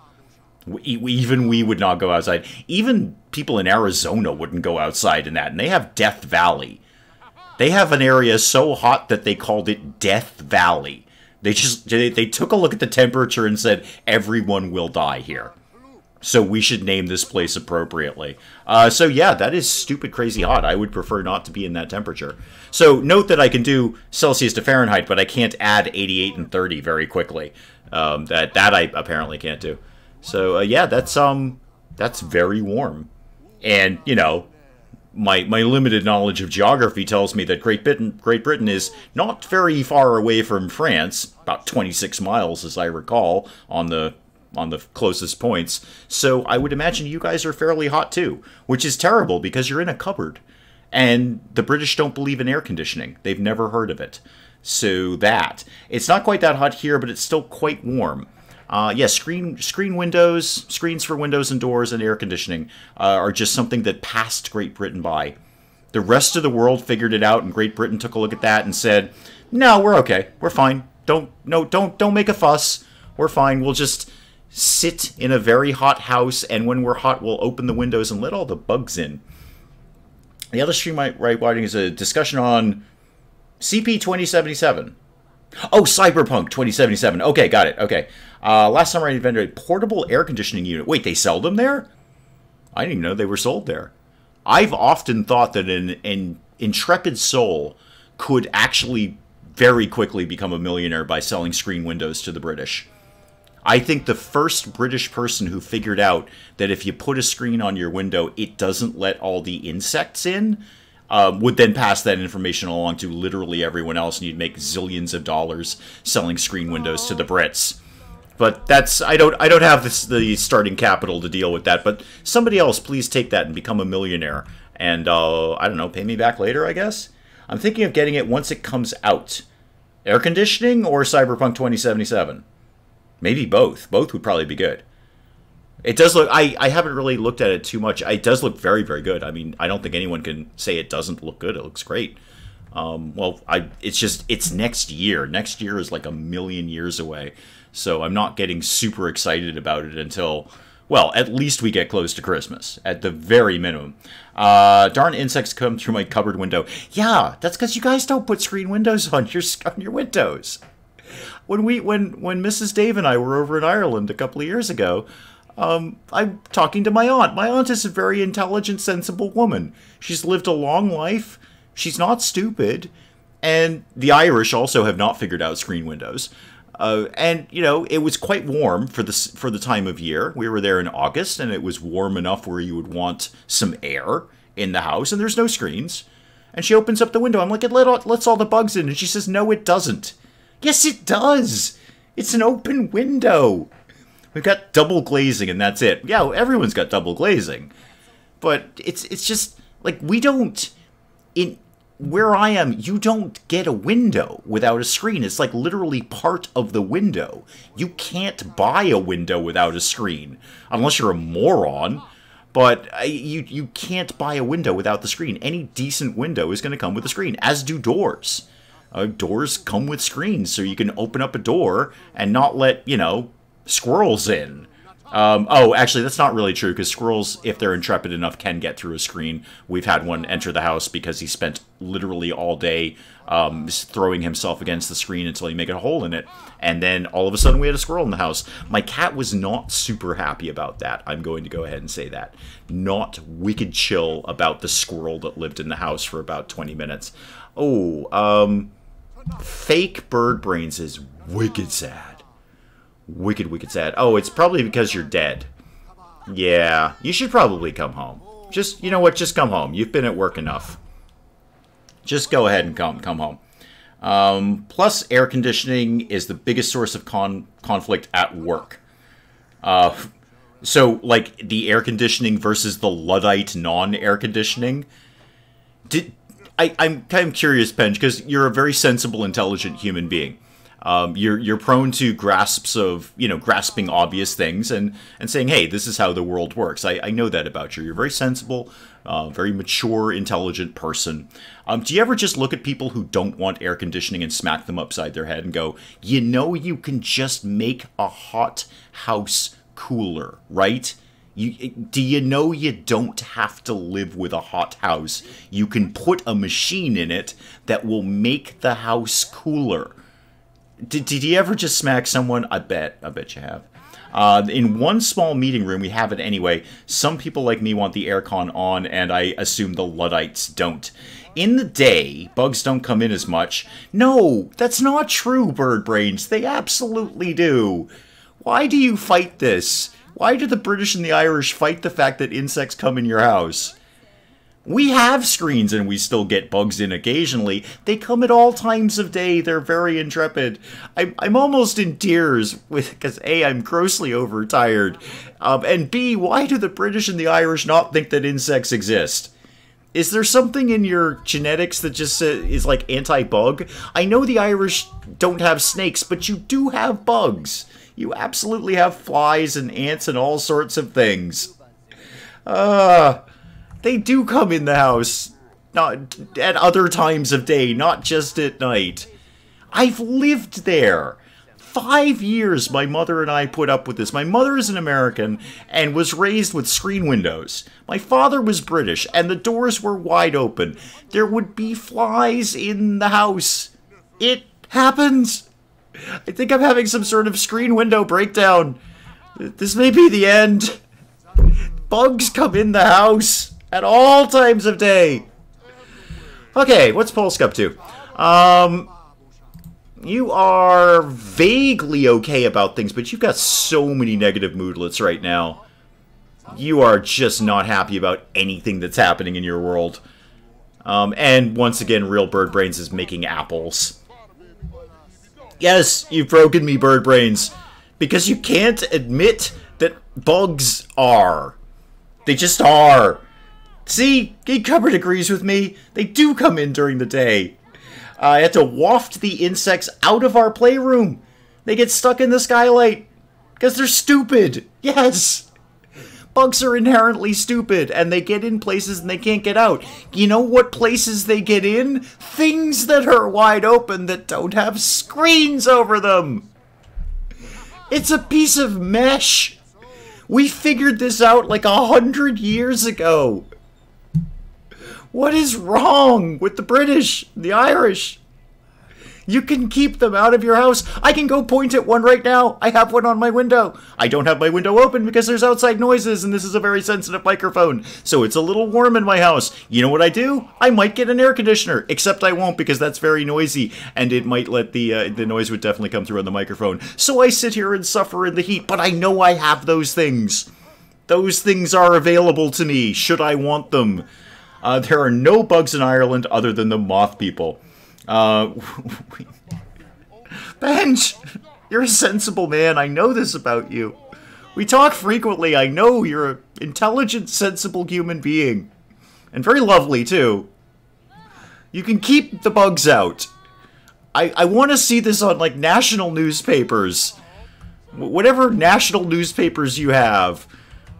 Even we would not go outside. Even people in Arizona wouldn't go outside in that. And they have Death Valley. They have an area so hot that they called it Death Valley. They took a look at the temperature and said, everyone will die here. So we should name this place appropriately. So yeah, that is stupid crazy hot. I would prefer not to be in that temperature. So note that I can do Celsius to Fahrenheit, but I can't add 88 and 30 very quickly. That I apparently can't do. So yeah, that's very warm. And, you know, my limited knowledge of geography tells me that Great Britain is not very far away from France, about 26 miles, as I recall, on the closest points. So I would imagine you guys are fairly hot too, which is terrible because you're in a cupboard. And the British don't believe in air conditioning. They've never heard of it. So it's not quite that hot here, but it's still quite warm. Screens for windows and doors and air conditioning are just something that passed Great Britain by. The rest of the world figured it out, and Great Britain took a look at that and said, "No, we're okay. We're fine. Don't make a fuss. We're fine. We'll just sit in a very hot house, and when we're hot, we'll open the windows and let all the bugs in." The other stream I'm writing is a discussion on CP 2077. Oh, Cyberpunk 2077. Okay, got it. Okay. Last summer I invented a portable air conditioning unit. Wait, they sell them there? I didn't even know they were sold there. I've often thought that an intrepid soul could actually very quickly become a millionaire by selling screen windows to the British. I think the first British person who figured out that if you put a screen on your window, it doesn't let all the insects in, would then pass that information along to literally everyone else, and you'd make zillions of dollars selling screen windows to the Brits. But I don't have the starting capital to deal with that. But somebody else, please take that and become a millionaire. And I don't know, pay me back later, I guess. I'm thinking of getting it once it comes out. Air conditioning or Cyberpunk 2077? Maybe both. Both would probably be good. It does look... I haven't really looked at it too much. It does look very, very good. I mean, I don't think anyone can say it doesn't look good. It looks great. It's next year. Next year is like a million years away. So I'm not getting super excited about it until... Well, at least we get close to Christmas. At the very minimum. Darn insects come through my cupboard window. Yeah, that's because you guys don't put screen windows on your windows. When Mrs. Dave and I were over in Ireland a couple of years ago, I'm talking to my aunt. My aunt is a very intelligent, sensible woman. She's lived a long life. She's not stupid. And the Irish also have not figured out screen windows. And, you know, it was quite warm for the time of year. We were there in August, and it was warm enough where you would want some air in the house, and there's no screens. And she opens up the window. I'm like, it lets all the bugs in. And she says, no, it doesn't. Yes, it does. It's an open window. We've got double glazing, and that's it. Yeah, everyone's got double glazing. But it's just, like, we don't... Where I am, you don't get a window without a screen. It's, like, literally part of the window. You can't buy a window without a screen. Unless you're a moron. But you can't buy a window without the screen. Any decent window is going to come with a screen, as do doors. Doors come with screens, so you can open up a door and not let, you know, squirrels in. Oh, actually, that's not really true, because squirrels, if they're intrepid enough, can get through a screen. We've had one enter the house because he spent literally all day throwing himself against the screen until he made a hole in it. And then all of a sudden we had a squirrel in the house. My cat was not super happy about that. I'm going to go ahead and say that. Not wicked chill about the squirrel that lived in the house for about 20 minutes. Oh, fake bird brains is wicked sad. Wicked, wicked sad. Oh, it's probably because you're dead. Yeah, you should probably come home. Just, you know what, just come home. You've been at work enough. Just go ahead and come home. Plus, air conditioning is the biggest source of conflict at work. So, like, the air conditioning versus the Luddite non-air conditioning. I'm kind of curious, Penj, because you're a very sensible, intelligent human being. You're prone to grasps of, you know, grasping obvious things and saying, hey, this is how the world works. I know that about you. You're very sensible, very mature, intelligent person. Do you ever just look at people who don't want air conditioning and smack them upside their head and go, you know, you can just make a hot house cooler, right? Do you know you don't have to live with a hot house? You can put a machine in it that will make the house cooler. Did you ever just smack someone? I bet you have. In one small meeting room, we have it anyway. Some people like me want the aircon on, and I assume the Luddites don't. In the day, bugs don't come in as much. No, that's not true, bird brains. They absolutely do. Why do you fight this? Why do the British and the Irish fight the fact that insects come in your house? We have screens and we still get bugs in occasionally. They come at all times of day. They're very intrepid. I'm almost in tears because A, I'm grossly overtired. And B, why do the British and the Irish not think that insects exist? Is there something in your genetics that just is like anti-bug? I know the Irish don't have snakes, but you do have bugs. You absolutely have flies and ants and all sorts of things. They do come in the house, not at other times of day, not just at night. I've lived there. 5 years my mother and I put up with this. My mother is an American and was raised with screen windows. My father was British and the doors were wide open. There would be flies in the house. It happens. I think I'm having some sort of screen window breakdown. This may be the end. Bugs come in the house at all times of day. Okay, what's Polsk up to? You are vaguely okay about things, but you've got so many negative moodlets right now. You are just not happy about anything that's happening in your world. And once again, Real Bird Brains is making apples. Yes, you've broken me, Bird Brains. Because you can't admit that bugs are. They just are. See, Geek Cupboard agrees with me. They do come in during the day. I had to waft the insects out of our playroom. They get stuck in the skylight. Because they're stupid. Yes. Bugs are inherently stupid. And they get in places and they can't get out. You know what places they get in? Things that are wide open that don't have screens over them. It's a piece of mesh. We figured this out like 100 years ago. What is wrong with the British, the Irish? You can keep them out of your house. I can go point at one right now. I have one on my window. I don't have my window open because there's outside noises and this is a very sensitive microphone. So it's a little warm in my house. You know what I do? I might get an air conditioner, except I won't because that's very noisy and it might let the noise would definitely come through on the microphone. So I sit here and suffer in the heat, but I know I have those things. Those things are available to me should I want them. There are no bugs in Ireland other than the moth people. Benj, you're a sensible man. I know this about you. We talk frequently. I know you're an intelligent, sensible human being. And very lovely, too. You can keep the bugs out. I want to see this on, like, national newspapers. Whatever national newspapers you have.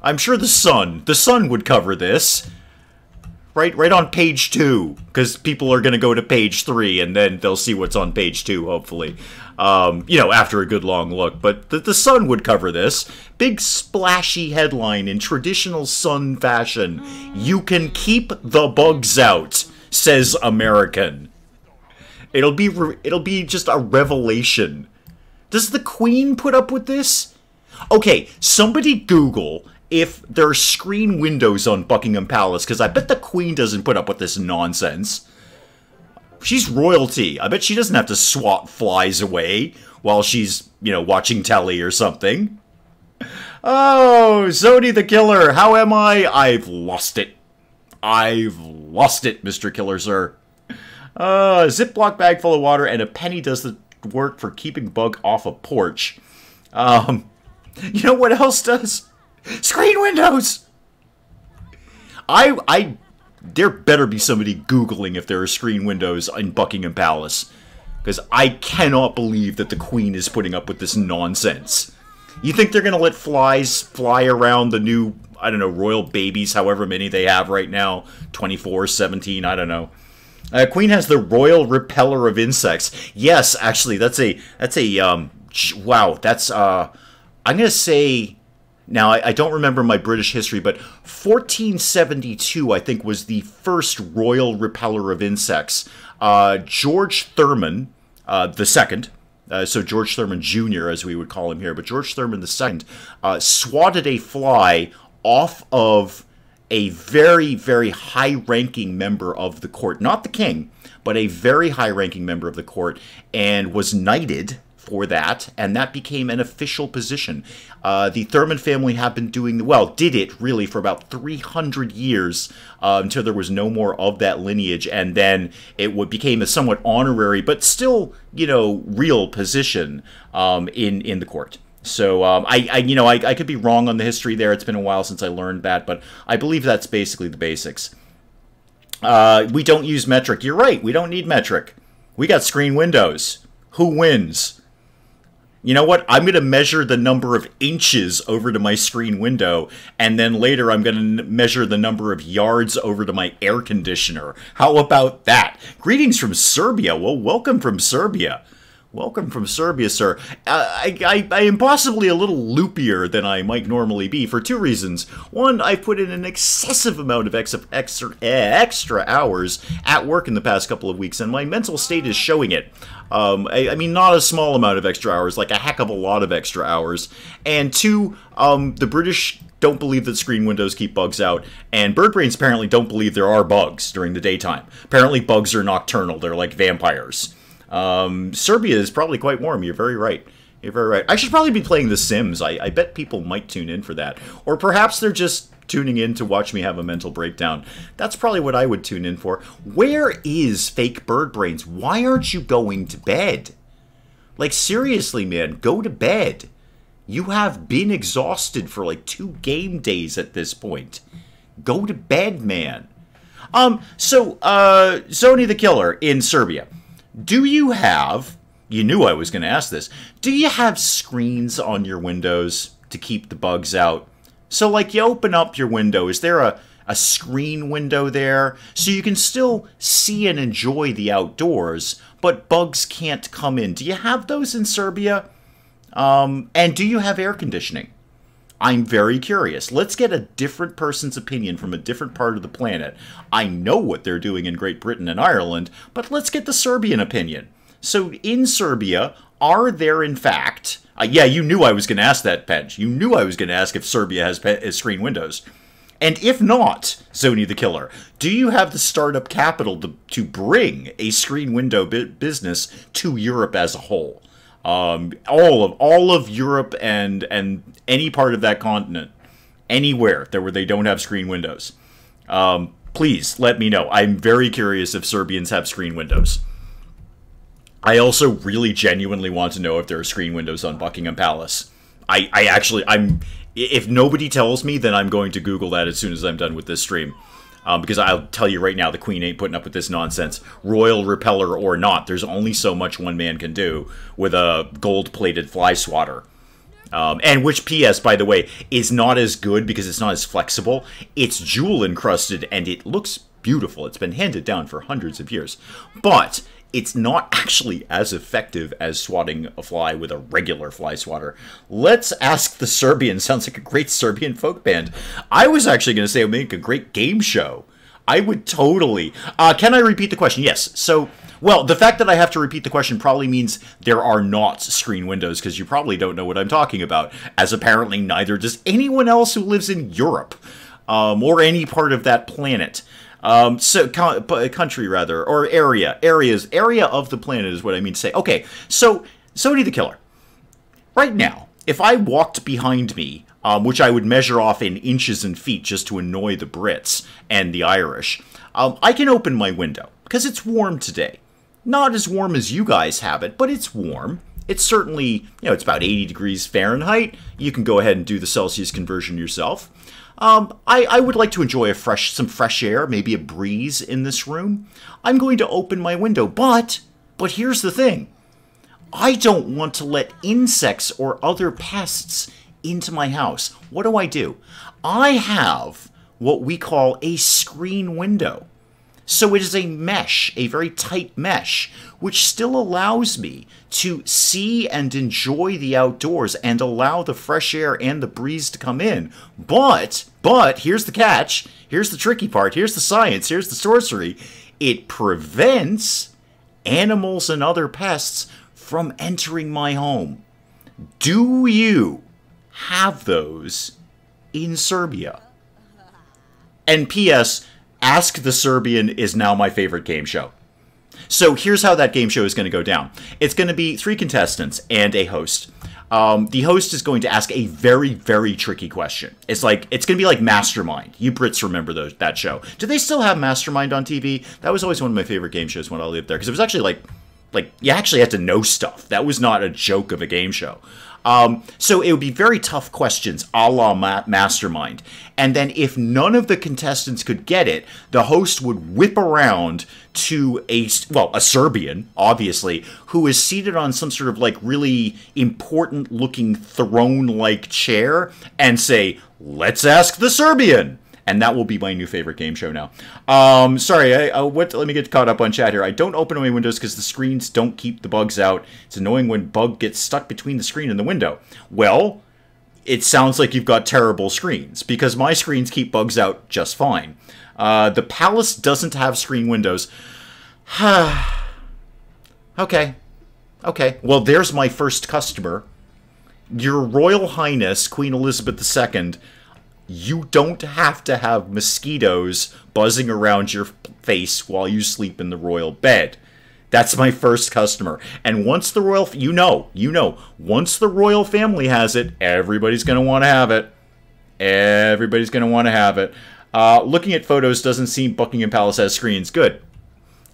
I'm sure the Sun would cover this. Right on page 2, because people are going to go to page 3, and then they'll see what's on page 2, hopefully. You know, after a good long look. But the Sun would cover this. Big splashy headline in traditional Sun fashion. You can keep the bugs out, says American. It'll be just a revelation. Does the Queen put up with this? Okay, somebody Google if there are screen windows on Buckingham Palace, because I bet the Queen doesn't put up with this nonsense. She's royalty. I bet she doesn't have to swat flies away while she's, you know, watching telly or something. Oh, Zodi the Killer, how am I? I've lost it. I've lost it, Mr. Killer, sir. A Ziploc bag full of water and a penny does the work for keeping bug off a porch. You know what else does? Screen windows! There better be somebody Googling if there are screen windows in Buckingham Palace. Because I cannot believe that the Queen is putting up with this nonsense. You think they're going to let flies fly around the new, I don't know, royal babies, however many they have right now? 24, 17, I don't know. Queen has the royal repeller of insects. Yes, actually, wow, that's, I'm going to say... Now, I don't remember my British history, but 1472, I think, was the first royal repeller of insects. George Thurman II, so George Thurman Jr., as we would call him here, but George Thurman II swatted a fly off of a very, very high-ranking member of the court. Not the king, but a very high-ranking member of the court, and was knighted for that, and that became an official position. The Thurman family have been doing, well, did it really for about 300 years until there was no more of that lineage, and then it became a somewhat honorary, but still, you know, real position in the court. So I could be wrong on the history there. It's been a while since I learned that, but I believe that's basically the basics. We don't use metric. You're right. We don't need metric. We got screen windows. Who wins? You know what? I'm going to measure the number of inches over to my screen window, and then later I'm going to measure the number of yards over to my air conditioner. How about that? Greetings from Serbia. Well, welcome from Serbia. Welcome from Serbia, sir. I am possibly a little loopier than I might normally be for two reasons. One, I've put in an excessive amount of extra hours at work in the past couple of weeks, and my mental state is showing it. I mean, not a small amount of extra hours, like a heck of a lot of extra hours. And two, the British don't believe that screen windows keep bugs out, and bird brains apparently don't believe there are bugs during the daytime. Apparently bugs are nocturnal. They're like vampires. Serbia is probably quite warm. You're very right. You're very right. I should probably be playing The Sims. I bet people might tune in for that. Or perhaps they're just tuning in to watch me have a mental breakdown. That's probably what I would tune in for. Where is fake bird brains? Why aren't you going to bed? Like, seriously, man, go to bed. You have been exhausted for like 2 game days at this point. Go to bed, man. Zoni the Killer in Serbia. Do you have, you knew I was going to ask this, do you have screens on your windows to keep the bugs out? So, like, you open up your window, is there a screen window there? So you can still see and enjoy the outdoors, but bugs can't come in. Do you have those in Serbia? And do you have air conditioning? I'm very curious. Let's get a different person's opinion from a different part of the planet. I know what they're doing in Great Britain and Ireland, but let's get the Serbian opinion. So in Serbia, are there in fact... yeah, you knew I was going to ask that, Pedge. You knew I was going to ask if Serbia has screen windows. And if not, Zoni the Killer, do you have the startup capital to bring a screen window business to Europe as a whole? All of Europe and any part of that continent, anywhere where they don't have screen windows. Please let me know. I'm very curious if Serbians have screen windows. I also really genuinely want to know if there are screen windows on Buckingham Palace. If nobody tells me, then I'm going to Google that as soon as I'm done with this stream. Because I'll tell you right now, the Queen ain't putting up with this nonsense. Royal repeller or not, there's only so much one man can do with a gold-plated fly swatter. And which, P.S., by the way, is not as good because it's not as flexible. It's jewel-encrusted, and it looks beautiful. It's been handed down for hundreds of years. But it's not actually as effective as swatting a fly with a regular fly swatter. Let's ask the Serbian. Sounds like a great Serbian folk band. I was actually going to say it would make a great game show. I would totally... can I repeat the question? Yes. So, well, the fact that I have to repeat the question probably means there are not screen windows, because you probably don't know what I'm talking about, as apparently neither does anyone else who lives in Europe, or any part of that planet. Country rather, or area of the planet is what I mean to say. Okay, so Zoni the Killer. Right now, if I walked behind me, which I would measure off in inches and feet just to annoy the Brits and the Irish, I can open my window, because it's warm today. Not as warm as you guys have it, but it's warm. It's certainly, it's about 80 degrees Fahrenheit. You can go ahead and do the Celsius conversion yourself. I would like to enjoy some fresh air, maybe a breeze in this room. I'm going to open my window, but here's the thing. I don't want to let insects or other pests into my house. What do? I have what we call a screen window. So it is a mesh, a very tight mesh, which still allows me to see and enjoy the outdoors and allow the fresh air and the breeze to come in. But here's the catch, here's the tricky part, here's the science, here's the sorcery. It prevents animals and other pests from entering my home. Do you have those in Serbia? And P.S., Ask the Serbian is now my favorite game show. So here's how that game show is going to go down. It's going to be 3 contestants and a host. The host is going to ask a very, very tricky question. It's going to be like Mastermind. You Brits remember that show. Do they still have Mastermind on TV? That was always one of my favorite game shows when I lived there, because it was actually like you actually had to know stuff. That was not a joke of a game show. So it would be very tough questions, a la Mastermind. And then if none of the contestants could get it, the host would whip around to a Serbian, obviously, who is seated on some sort of like really important looking throne-like chair and say, "Let's ask the Serbian." And that will be my new favorite game show now. Sorry, let me get caught up on chat here. I don't open my windows because the screens don't keep the bugs out. It's annoying when bug gets stuck between the screen and the window. Well, it sounds like you've got terrible screens, because my screens keep bugs out just fine. The palace doesn't have screen windows. Okay. Well, there's my first customer. Your Royal Highness, Queen Elizabeth II, you don't have to have mosquitoes buzzing around your face while you sleep in the royal bed. That's my first customer. And once the royal, once the royal family has it, everybody's going to want to have it. Everybody's going to want to have it. Looking at photos doesn't seem Buckingham Palace has screens. Good.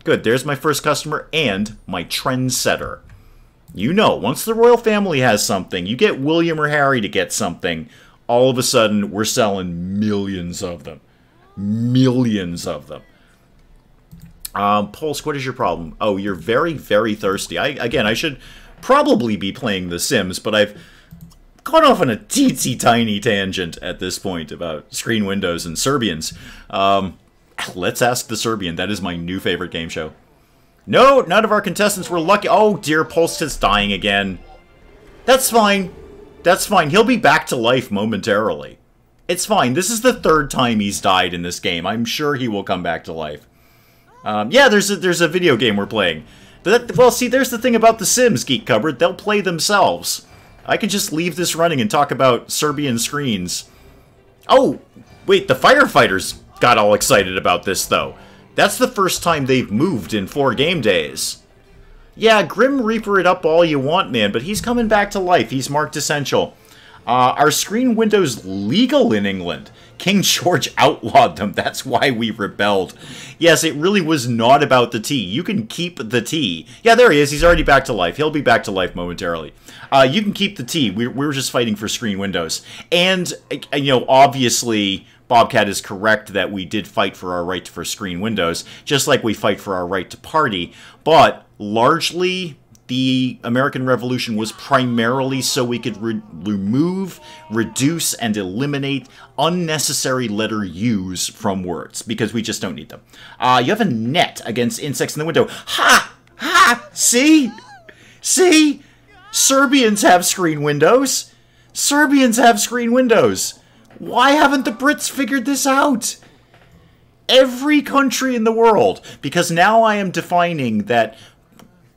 There's my first customer and my trendsetter. Once the royal family has something, you get William or Harry to get something, all of a sudden, we're selling millions of them. Millions of them. Polsk, what is your problem? Oh, you're very, very thirsty. I should probably be playing The Sims, but I've gone off on a teensy tiny tangent at this point about screen windows and Serbians. Let's ask the Serbian. That is my new favorite game show. No, none of our contestants were lucky. Oh dear, Polsk is dying again. That's fine. That's fine. He'll be back to life momentarily. It's fine. This is the 3rd time he's died in this game. I'm sure he will come back to life. Yeah, there's a video game we're playing. Well, see, there's the thing about The Sims, Geek Cupboard. They'll play themselves. I can just leave this running and talk about Serbian screens. Oh, wait, the firefighters got all excited about this, though. That's the first time they've moved in 4 game days. Yeah, Grim Reaper it up all you want, man, but he's coming back to life. He's marked essential. Are screen windows legal in England? King George outlawed them. That's why we rebelled. Yes, it really was not about the tea. You can keep the tea. Yeah, there he is. He's already back to life. He'll be back to life momentarily. You can keep the tea. We were just fighting for screen windows. And, obviously, Bobcat is correct that we did fight for our right for screen windows, just like we fight for our right to party. But largely, the American Revolution was primarily so we could remove, reduce, and eliminate unnecessary letter U's from words, because we just don't need them. You have a net against insects in the window. Ha! Ha! See? See? Serbians have screen windows. Serbians have screen windows. Why haven't the Brits figured this out? Every country in the world, because now I am defining that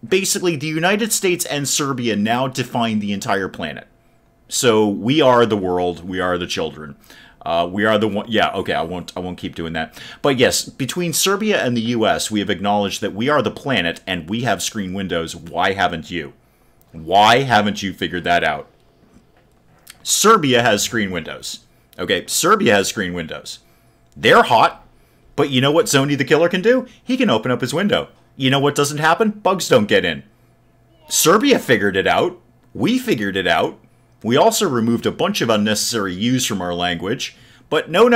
basically the United States and Serbia now define the entire planet. So we are the world, we are the children. We are the one. Yeah, okay, I won't keep doing that. But yes, between Serbia and the US, we have acknowledged that we are the planet and we have screen windows. Why haven't you? Why haven't you figured that out? Serbia has screen windows. Okay, Serbia has screen windows. They're hot, but you know what Zony the Killer can do? He can open up his window. You know what doesn't happen? Bugs don't get in. Serbia figured it out. We figured it out. We also removed a bunch of unnecessary U's from our language. But no,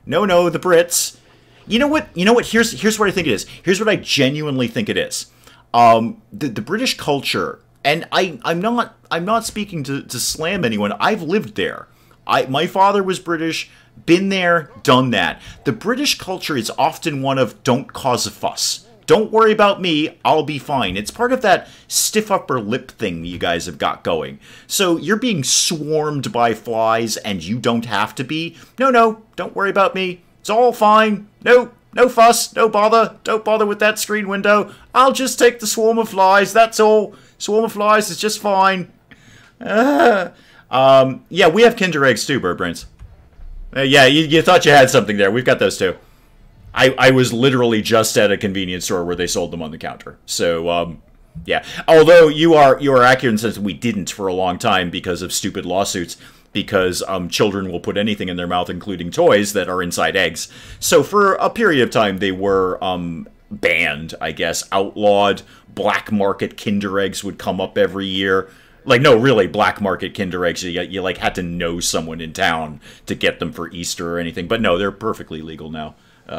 the Brits. You know what? Here's what I think it is. Here's what I genuinely think it is. The British culture, and I'm not speaking to slam anyone. I've lived there. My father was British, been there, done that. The British culture is often one of don't cause a fuss. Don't worry about me, I'll be fine. It's part of that stiff upper lip thing you guys have got going. So you're being swarmed by flies and you don't have to be. No, don't worry about me. It's all fine. No fuss, no bother. Don't bother with that screen window. I'll just take the swarm of flies, that's all. Swarm of flies is just fine. Yeah, we have Kinder Eggs too, Bird Brains. Yeah, you thought you had something there. We've got those too. I was literally just at a convenience store where they sold them on the counter. So, yeah. Although you are accurate in the sense that we didn't for a long time because of stupid lawsuits, because children will put anything in their mouth, including toys that are inside eggs. So for a period of time, they were banned, I guess, outlawed. Black market Kinder eggs would come up every year. Like, no, really, black market Kinder eggs. You like, had to know someone in town to get them for Easter or anything. But no, they're perfectly legal now.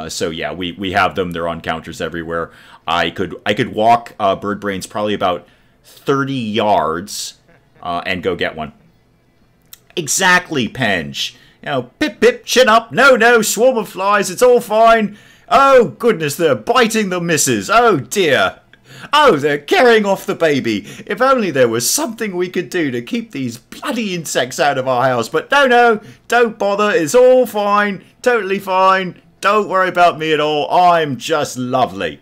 So yeah, we have them. They're on counters everywhere. I could walk Bird Brains probably about 30 yards and go get one. Exactly, Penge. You know, pip pip, chin up. No, swarm of flies. It's all fine. Oh goodness, they're biting the missus. Oh dear. Oh, they're carrying off the baby. If only there was something we could do to keep these bloody insects out of our house. But no, don't bother. It's all fine. Totally fine. Don't worry about me at all. I'm just lovely.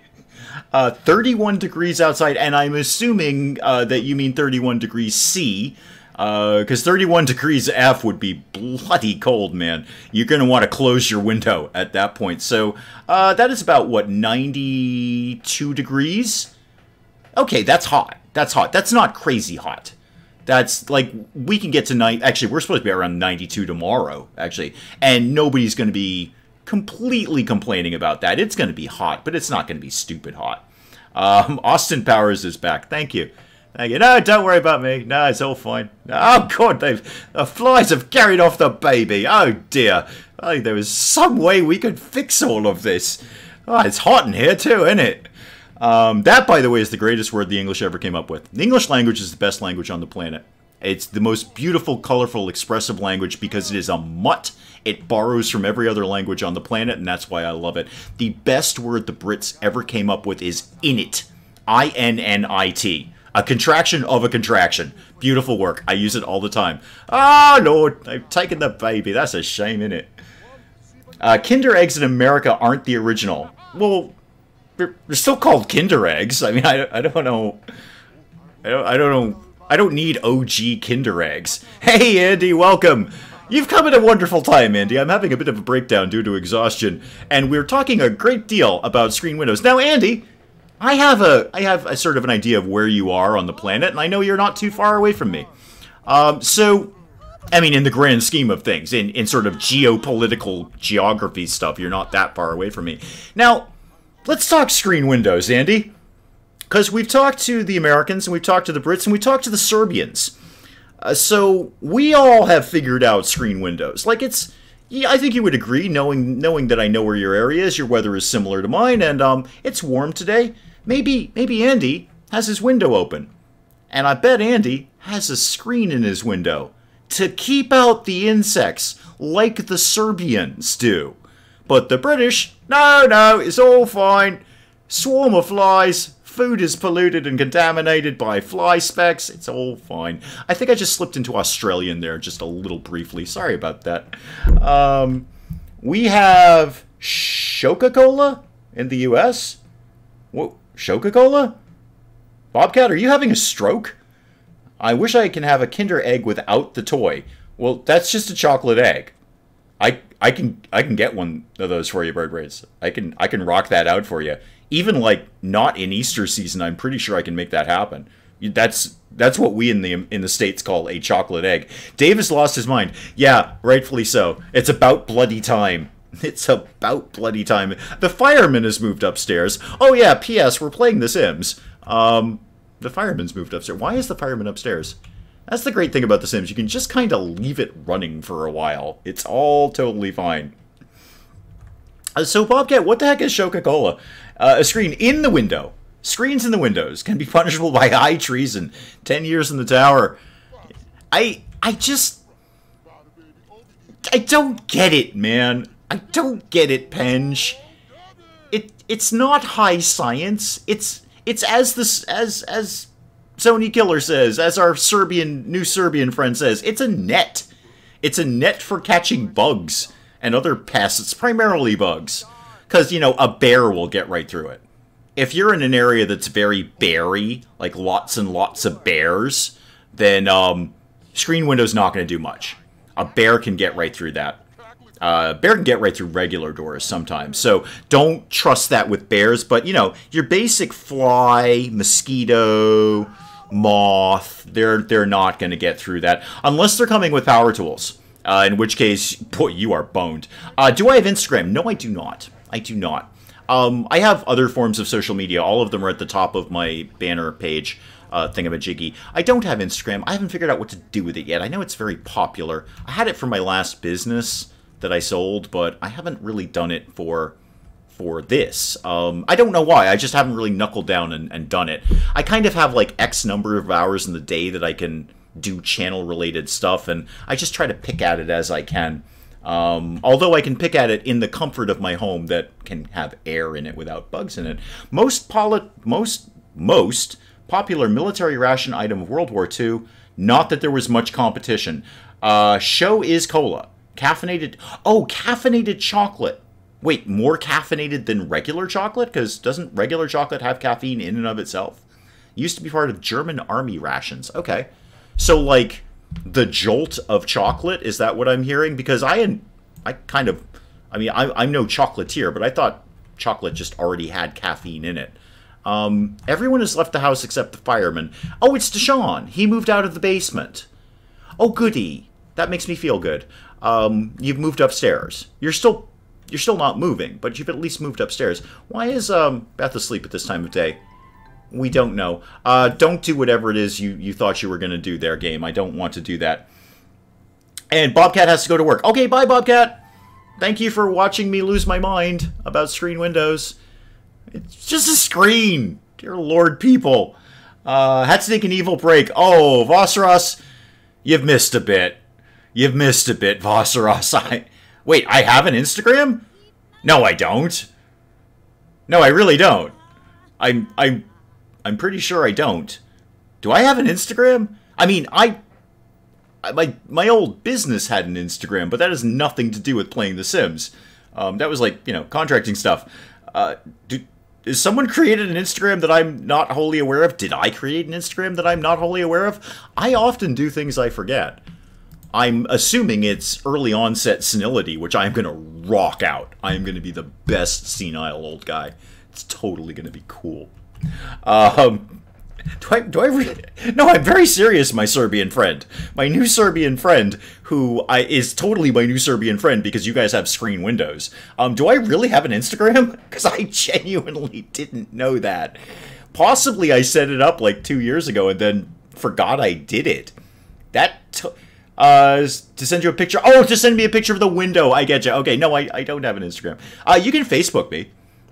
31 degrees outside, and I'm assuming that you mean 31 degrees C, because 31 degrees F would be bloody cold, man. You're going to want to close your window at that point. So that is about, what, 92 degrees? Okay, that's hot. That's hot. That's not crazy hot. That's, like, we can get to actually, we're supposed to be around 92 tomorrow, actually, and nobody's going to be completely complaining about that. It's going to be hot, but it's not going to be stupid hot. Austin Powers is back. Thank you. Thank you. No, don't worry about me. No, it's all fine. Oh, God, the flies have carried off the baby. Oh, dear. I think there was some way we could fix all of this. Oh, it's hot in here, too, isn't it? That, by the way, is the greatest word the English ever came up with. The English language is the best language on the planet. It's the most beautiful, colorful, expressive language because it is a mutt. It borrows from every other language on the planet, and that's why I love it. The best word the Brits ever came up with is innit. I-N-N-I-T. A contraction of a contraction. Beautiful work. I use it all the time. Oh, Lord, I've taken the baby. That's a shame, isn't it? Kinder eggs in America aren't the original. Well, they're still called Kinder eggs. I mean, I don't know. I don't know. I don't need OG Kinder eggs. Hey, Andy, welcome. You've come at a wonderful time, Andy. I'm having a bit of a breakdown due to exhaustion, and we're talking a great deal about screen windows. Now, Andy, I have a sort of an idea of where you are on the planet, and I know you're not too far away from me. So, I mean, in the grand scheme of things, in sort of geopolitical geography stuff, you're not that far away from me. Now, let's talk screen windows, Andy. Because we've talked to the Americans, and we've talked to the Brits, and we've talked to the Serbians. So we all have figured out screen windows. Like, it's... Yeah, I think you would agree, knowing that I know where your area is, your weather is similar to mine, and it's warm today. Maybe Andy has his window open. And I bet Andy has a screen in his window to keep out the insects, like the Serbians do. But the British, no, it's all fine. Swarm of flies. Food is polluted and contaminated by fly specks. It's all fine. I think I just slipped into Australian there just a little briefly. Sorry about that. We have Coca-Cola in the U.S. What? Coca-Cola? Bobcat, are you having a stroke? I wish I can have a Kinder egg without the toy. Well, that's just a chocolate egg. I can get one of those for you, Bird Brains. I can rock that out for you. Even, like, not in Easter season, I'm pretty sure I can make that happen. That's what we in the States call a chocolate egg. Dave has lost his mind. Yeah, rightfully so. It's about bloody time. It's about bloody time. The fireman has moved upstairs. Oh, yeah, P.S., we're playing The Sims. The fireman's moved upstairs. Why is the fireman upstairs? That's the great thing about The Sims. You can just kind of leave it running for a while. It's all totally fine. So, Bobcat, what the heck is Coca-Cola? A screen in the window. Screens in the windows can be punishable by high treason. 10 years in the tower. I don't get it, man. I don't get it, Penge. It's not high science. It's as Sony Killer says, as our new Serbian friend says, it's a net. It's a net for catching bugs and other pests, primarily bugs. Because, you know, a bear will get right through it. If you're in an area that's very beary, like lots and lots of bears, then screen window's not going to do much. A bear can get right through that. Bear can get right through regular doors sometimes, so don't trust that with bears. But, you know, your basic fly, mosquito, moth, they're not going to get through that. Unless they're coming with power tools, in which case, boy, you are boned. Do I have Instagram? No, I do not. I do not. I have other forms of social media. All of them are at the top of my banner page. Thingamajiggy. I don't have Instagram. I haven't figured out what to do with it yet. I know it's very popular. I had it for my last business that I sold, but I haven't really done it for this. I don't know why. I just haven't really knuckled down and done it. I kind of have like X number of hours in the day that I can do channel-related stuff, and I just try to pick at it as I can. Although I can pick at it in the comfort of my home that can have air in it without bugs in it. Most popular military ration item of World War II. Not that there was much competition. Show is cola. Caffeinated. Oh, caffeinated chocolate. Wait, more caffeinated than regular chocolate? Because doesn't regular chocolate have caffeine in and of itself? Used to be part of German army rations. Okay. So, like, the jolt of chocolate, is that what I'm hearing? Because I'm no chocolatier, but I thought chocolate just already had caffeine in it. Everyone has left the house except the fireman. Oh, it's Deshaun. He moved out of the basement. Oh, goody. That makes me feel good. You've moved upstairs. You're still not moving, but you've at least moved upstairs. Why is Beth asleep at this time of day? We don't know. Don't do whatever it is you thought you were going to do there, game. I don't want to do that. And Bobcat has to go to work. Okay, bye, Bobcat. Thank you for watching me lose my mind about screen windows. It's just a screen. Dear Lord, people. Had to take an evil break. Oh, Vosseros, you've missed a bit. You've missed a bit, Vosseros. Wait, I have an Instagram? No, I don't. No, I really don't. I'm pretty sure I don't. Do I have an Instagram? I mean, my old business had an Instagram, but that has nothing to do with playing The Sims. That was like, you know, contracting stuff. Is someone created an Instagram that I'm not wholly aware of? Did I create an Instagram that I'm not wholly aware of? I often do things I forget. I'm assuming it's early onset senility, which I'm going to rock out. I'm going to be the best senile old guy. It's totally going to be cool. No, I'm very serious, my Serbian friend. My new Serbian friend, who is totally my new Serbian friend because you guys have screen windows. Do I really have an Instagram? Because I genuinely didn't know that. Possibly I set it up like 2 years ago and then forgot I did it. To send you a picture. Oh, to send me a picture of the window. I get you. Okay, no, I don't have an Instagram. You can Facebook me.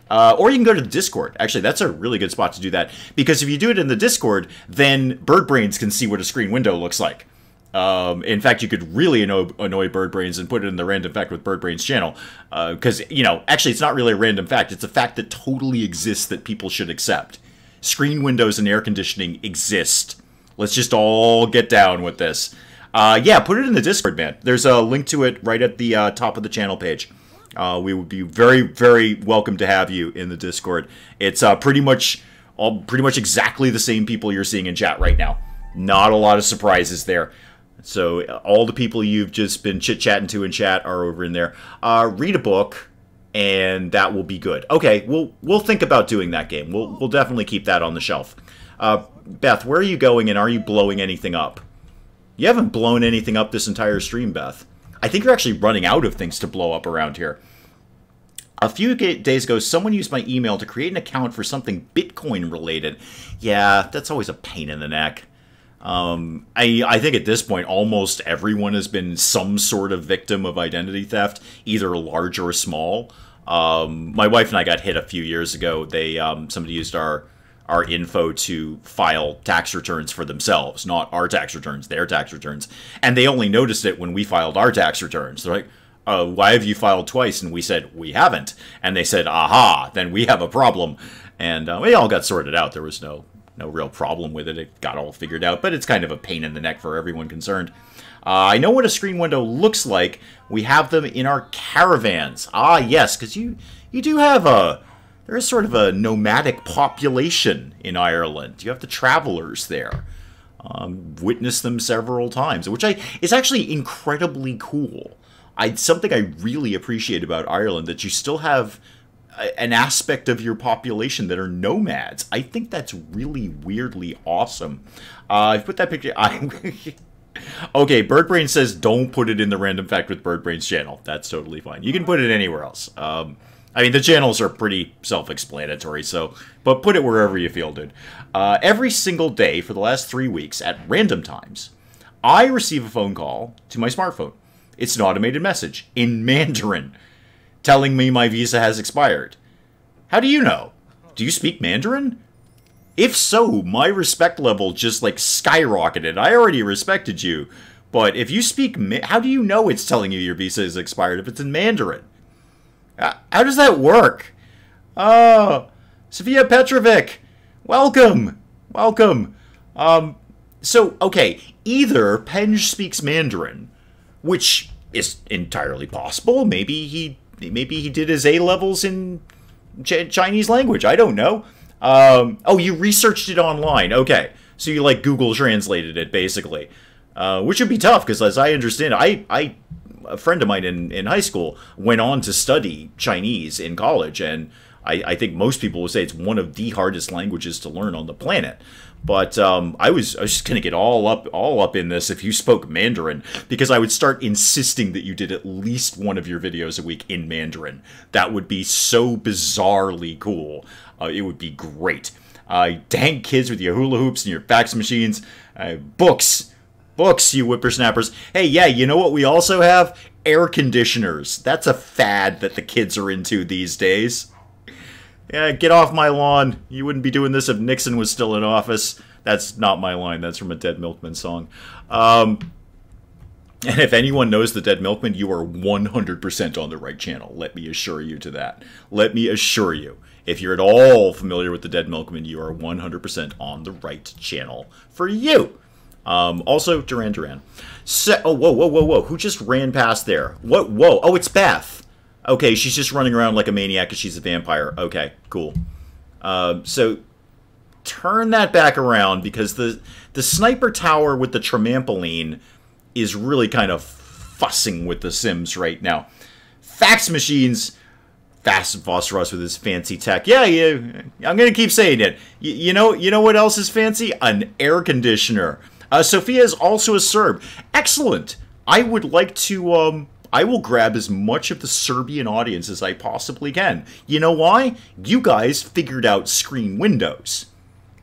Or you can go to the Discord. Actually, that's a really good spot to do that. Because if you do it in the Discord, then Bird Brains can see what a screen window looks like. In fact, you could really annoy Bird Brains and put it in the Random Fact with Bird Brains channel. Because, you know, actually, it's not really a random fact. It's a fact that totally exists that people should accept. Screen windows and air conditioning exist. Let's just all get down with this. Yeah, put it in the Discord, man. There's a link to it right at the top of the channel page. We would be very, very welcome to have you in the Discord. It's pretty much exactly the same people you're seeing in chat right now. Not a lot of surprises there. So all the people you've just been chit-chatting to in chat are over in there. Read a book, and that will be good. Okay, we'll think about doing that game. We'll definitely keep that on the shelf. Beth, where are you going, and are you blowing anything up? You haven't blown anything up this entire stream, Beth. I think you're actually running out of things to blow up around here. A few days ago, someone used my email to create an account for something Bitcoin related. Yeah, that's always a pain in the neck. I think at this point, almost everyone has been some sort of victim of identity theft, either large or small. My wife and I got hit a few years ago. Somebody used our info to file tax returns for themselves, not our tax returns, their tax returns. And they only noticed it when we filed our tax returns. They're like, why have you filed twice? And we said, we haven't. And they said, aha, then we have a problem. And we all got sorted out. There was no real problem with it. It got all figured out, but it's kind of a pain in the neck for everyone concerned. I know what a screen window looks like. We have them in our caravans. Ah, yes, because you do have there is sort of a nomadic population in Ireland. You have the travelers there. Witnessed them several times, which is actually incredibly cool. something I really appreciate about Ireland, that you still have an aspect of your population that are nomads. I think that's really weirdly awesome. I've put that picture. Okay, Birdbrain says don't put it in the Random Fact with Birdbrain's channel. That's totally fine. You can put it anywhere else. I mean, the channels are pretty self-explanatory, so, but put it wherever you feel, dude. Every single day for the last 3 weeks at random times, I receive a phone call to my smartphone. It's an automated message in Mandarin telling me my visa has expired. How do you know? Do you speak Mandarin? If so, my respect level just, like, skyrocketed. I already respected you. But if you speak... how do you know it's telling you your visa is expired if it's in Mandarin? How does that work? Oh, Sofia Petrovic. Welcome. Welcome. So, okay, either Penge speaks Mandarin, which is entirely possible. Maybe he did his A-levels in Chinese language. I don't know. Oh, you researched it online. Okay. So you, like, Google translated it, basically. Which would be tough, because as I understand it, a friend of mine in high school went on to study Chinese in college, and I think most people would say it's one of the hardest languages to learn on the planet. But I was just going to get all up in this if you spoke Mandarin, because I would start insisting that you did at least one of your videos a week in Mandarin. That would be so bizarrely cool. It would be great. Dang kids with your hula hoops and your fax machines. Books, you whippersnappers. Hey, yeah, you know what we also have? Air conditioners. That's a fad that the kids are into these days. Yeah, get off my lawn. You wouldn't be doing this if Nixon was still in office. That's not my line. That's from a Dead Milkman song. And if anyone knows the Dead Milkman, you are 100% on the right channel. Let me assure you to that. Let me assure you. If you're at all familiar with the Dead Milkman, you are 100% on the right channel for you. Also, Duran. Oh, whoa. Who just ran past there? What? Whoa. Oh, it's Beth. Okay, she's just running around like a maniac because she's a vampire. Okay, cool. So, turn that back around, because the sniper tower with the trampoline is really kind of fussing with the Sims right now. Fax machines... Fast Phosphorus with his fancy tech. Yeah, I'm going to keep saying it. You know what else is fancy? An air conditioner. Sophia is also a Serb. Excellent. I would like to... I will grab as much of the Serbian audience as I possibly can. You know why? You guys figured out screen windows.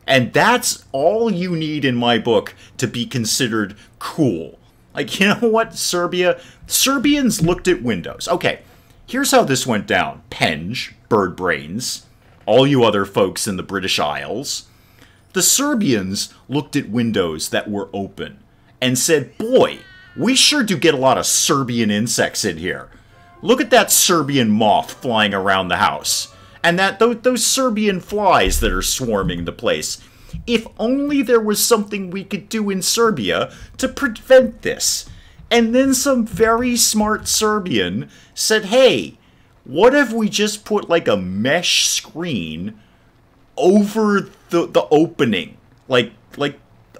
And that's all you need in my book to be considered cool. Like, you know what, Serbia? Serbians looked at windows. Okay, here's how this went down. Penge, Birdbrains, all you other folks in the British Isles. The Serbians looked at windows that were open and said, boy, we sure do get a lot of Serbian insects in here. Look at that Serbian moth flying around the house. And those Serbian flies that are swarming the place. If only there was something we could do in Serbia to prevent this. And then some very smart Serbian said, hey, what if we just put like a mesh screen over the opening? Like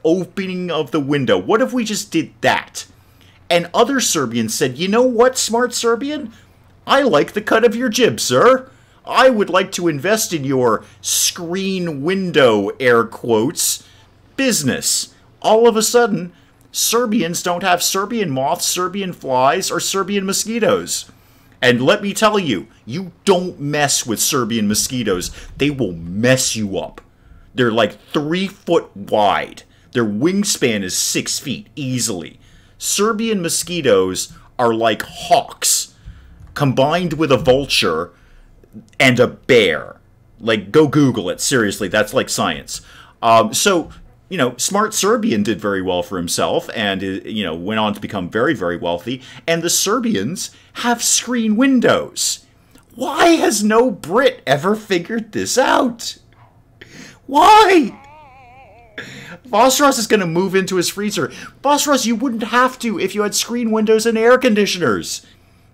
opening of the window. What if we just did that? And other Serbians said, you know what, smart Serbian? I like the cut of your jib, sir. I would like to invest in your screen window, air quotes, business. All of a sudden, Serbians don't have Serbian moths, Serbian flies, or Serbian mosquitoes. And let me tell you, you don't mess with Serbian mosquitoes. They will mess you up. They're like 3 foot wide. Their wingspan is 6 feet easily. Serbian mosquitoes are like hawks, combined with a vulture and a bear. Like, go Google it. Seriously, that's like science. So, you know, smart Serbian did very well for himself and, you know, went on to become very, very wealthy. And the Serbians have screen windows. Why has no Brit ever figured this out? Why? Phosphorus is going to move into his freezer. Phosphorus, you wouldn't have to if you had screen windows and air conditioners.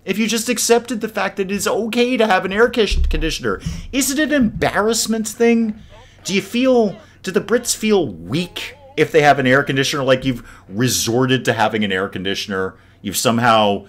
If you just accepted the fact that it's okay to have an air conditioner. Is it an embarrassment thing? Do the Brits feel weak if they have an air conditioner? Like you've resorted to having an air conditioner? You've somehow...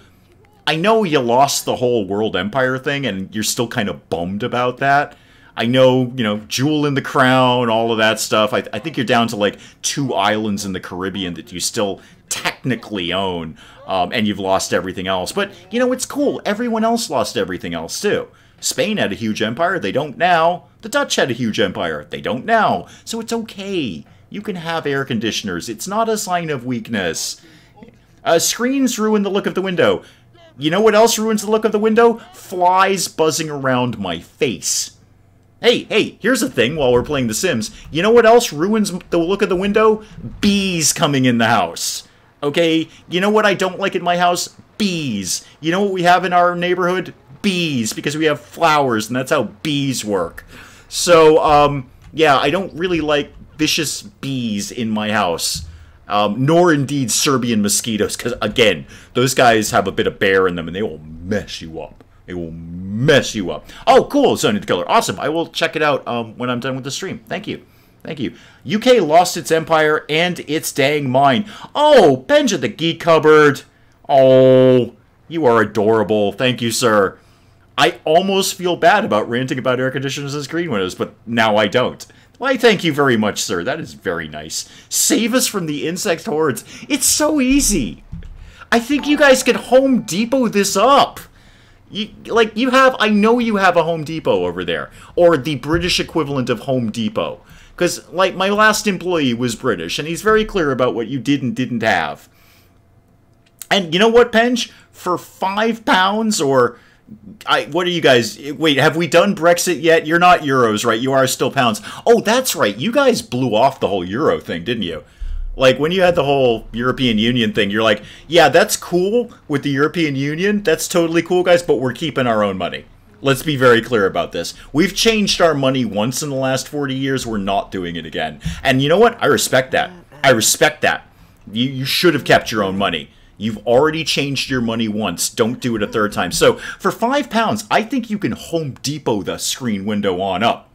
I know you lost the whole world empire thing, and you're still kind of bummed about that. I know, you know, Jewel in the Crown, all of that stuff. I think you're down to like 2 islands in the Caribbean that you still technically own, and you've lost everything else. But, you know, it's cool. Everyone else lost everything else, too. Spain had a huge empire. They don't now. The Dutch had a huge empire. They don't now. So it's okay. You can have air conditioners. It's not a sign of weakness. Screens ruin the look of the window. You know what else ruins the look of the window? Flies buzzing around my face. Hey, here's the thing while we're playing The Sims. You know what else ruins the look of the window? Bees coming in the house. Okay? You know what I don't like in my house? Bees. You know what we have in our neighborhood? Bees. Because we have flowers, and that's how bees work. So, yeah, I don't really like vicious bees in my house. Nor indeed Serbian mosquitoes, because, again, those guys have a bit of bear in them, and they will mess you up. It will mess you up. Oh, cool, Sonya the Killer. Awesome. I will check it out when I'm done with the stream. Thank you. Thank you. UK lost its empire and its dang mind. Oh, Benja the Geek Cupboard. Oh, you are adorable. Thank you, sir. I almost feel bad about ranting about air conditioners and screen windows, but now I don't. Why, thank you very much, sir. That is very nice. Save us from the insect hordes. It's so easy. I think you guys could Home Depot this up. I know you have a Home Depot over there. Or the British equivalent of Home Depot. Because, like, my last employee was British, and he's very clear about what you did and didn't have. And you know what, Penge? For £5 or... what are you guys... Wait, have we done Brexit yet? You're not euros, right? You are still pounds. Oh, that's right. You guys blew off the whole euro thing, didn't you? Like, when you had the whole European Union thing, you're like, yeah, that's cool with the European Union. That's totally cool, guys, but we're keeping our own money. Let's be very clear about this. We've changed our money once in the last 40 years. We're not doing it again. And you know what? I respect that. I respect that. You should have kept your own money. You've already changed your money once. Don't do it a third time. So, for £5, I think you can Home Depot the screen window on up.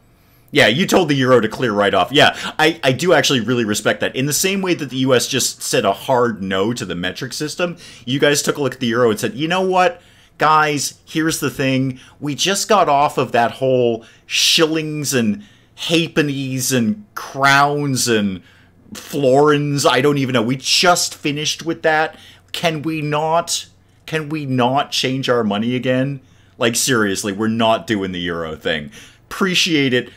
Yeah, you told the euro to clear right off. Yeah, I do actually really respect that. In the same way that the US just said a hard no to the metric system, you guys took a look at the euro and said, you know what, guys, here's the thing. We just got off of that whole shillings and halfpennies and crowns and florins. I don't even know. We just finished with that. Can we not change our money again? Like, seriously, we're not doing the euro thing. Appreciate it.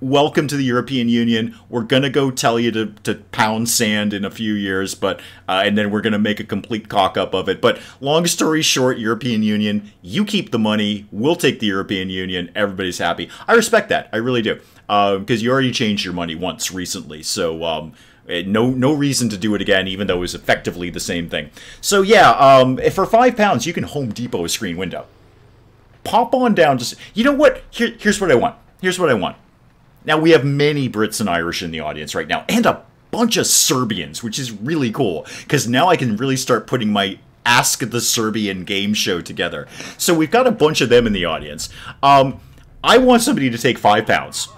Welcome to the European Union. We're going to go tell you to pound sand in a few years, but and then we're going to make a complete cock-up of it. But long story short, European Union, you keep the money. We'll take the European Union. Everybody's happy. I respect that. I really do. Because you already changed your money once recently. So no reason to do it again, even though it was effectively the same thing. So yeah, for £5, you can Home Depot a screen window. Pop on down. Just, you know what? Here's what I want. Here's what I want. Now, we have many Brits and Irish in the audience right now, and a bunch of Serbians, which is really cool, because now I can really start putting my Ask the Serbian game show together. So we've got a bunch of them in the audience. I want somebody to take £5.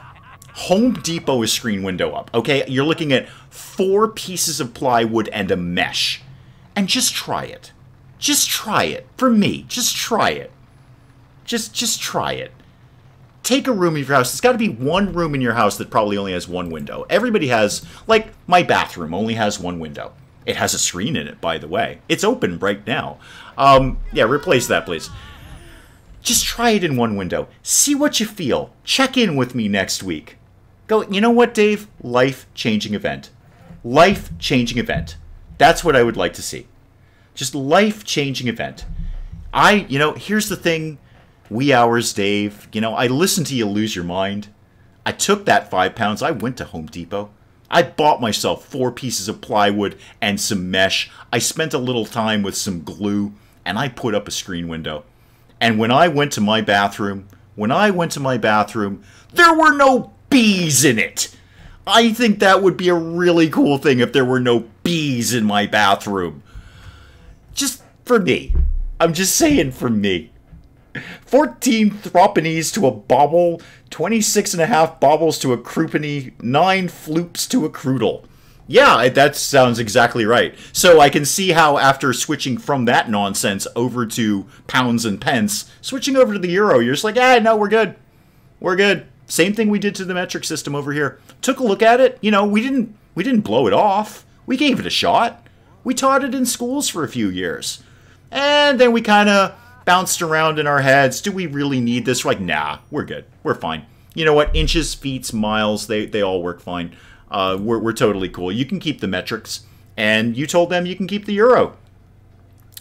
Home Depot a screen window up, okay? You're looking at 4 pieces of plywood and a mesh. And just try it. Just try it. For me, just try it. Just try it. Take a room in your house. There's got to be one room in your house that probably only has one window. Everybody has, like, my bathroom only has one window. It has a screen in it, by the way. It's open right now. Yeah, replace that, please. Just try it in one window. See what you feel. Check in with me next week. Go, you know what, Dave? Life-changing event. Life-changing event. That's what I would like to see. Just life-changing event. You know, here's the thing. Wee hours, Dave. You know, I listened to you lose your mind. I took that £5. I went to Home Depot. I bought myself 4 pieces of plywood and some mesh. I spent a little time with some glue, and I put up a screen window. And when I went to my bathroom, there were no bees in it. I think that would be a really cool thing if there were no bees in my bathroom. Just for me. I'm just saying for me. 14 thropennies to a bauble, 26.5 baubles to a croupenny, 9 floops to a croodle. Yeah, that sounds exactly right. So I can see how after switching from that nonsense over to pounds and pence, switching over to the euro, you're just like, no, we're good. We're good. Same thing we did to the metric system over here. Took a look at it. You know, we didn't blow it off. We gave it a shot. We taught it in schools for a few years. And then we kind of bounced around in our heads. Do we really need this? We're like, nah, we're good. We're fine. You know what? Inches, feet, miles, they all work fine. We're totally cool. You can keep the metrics. And you told them you can keep the euro.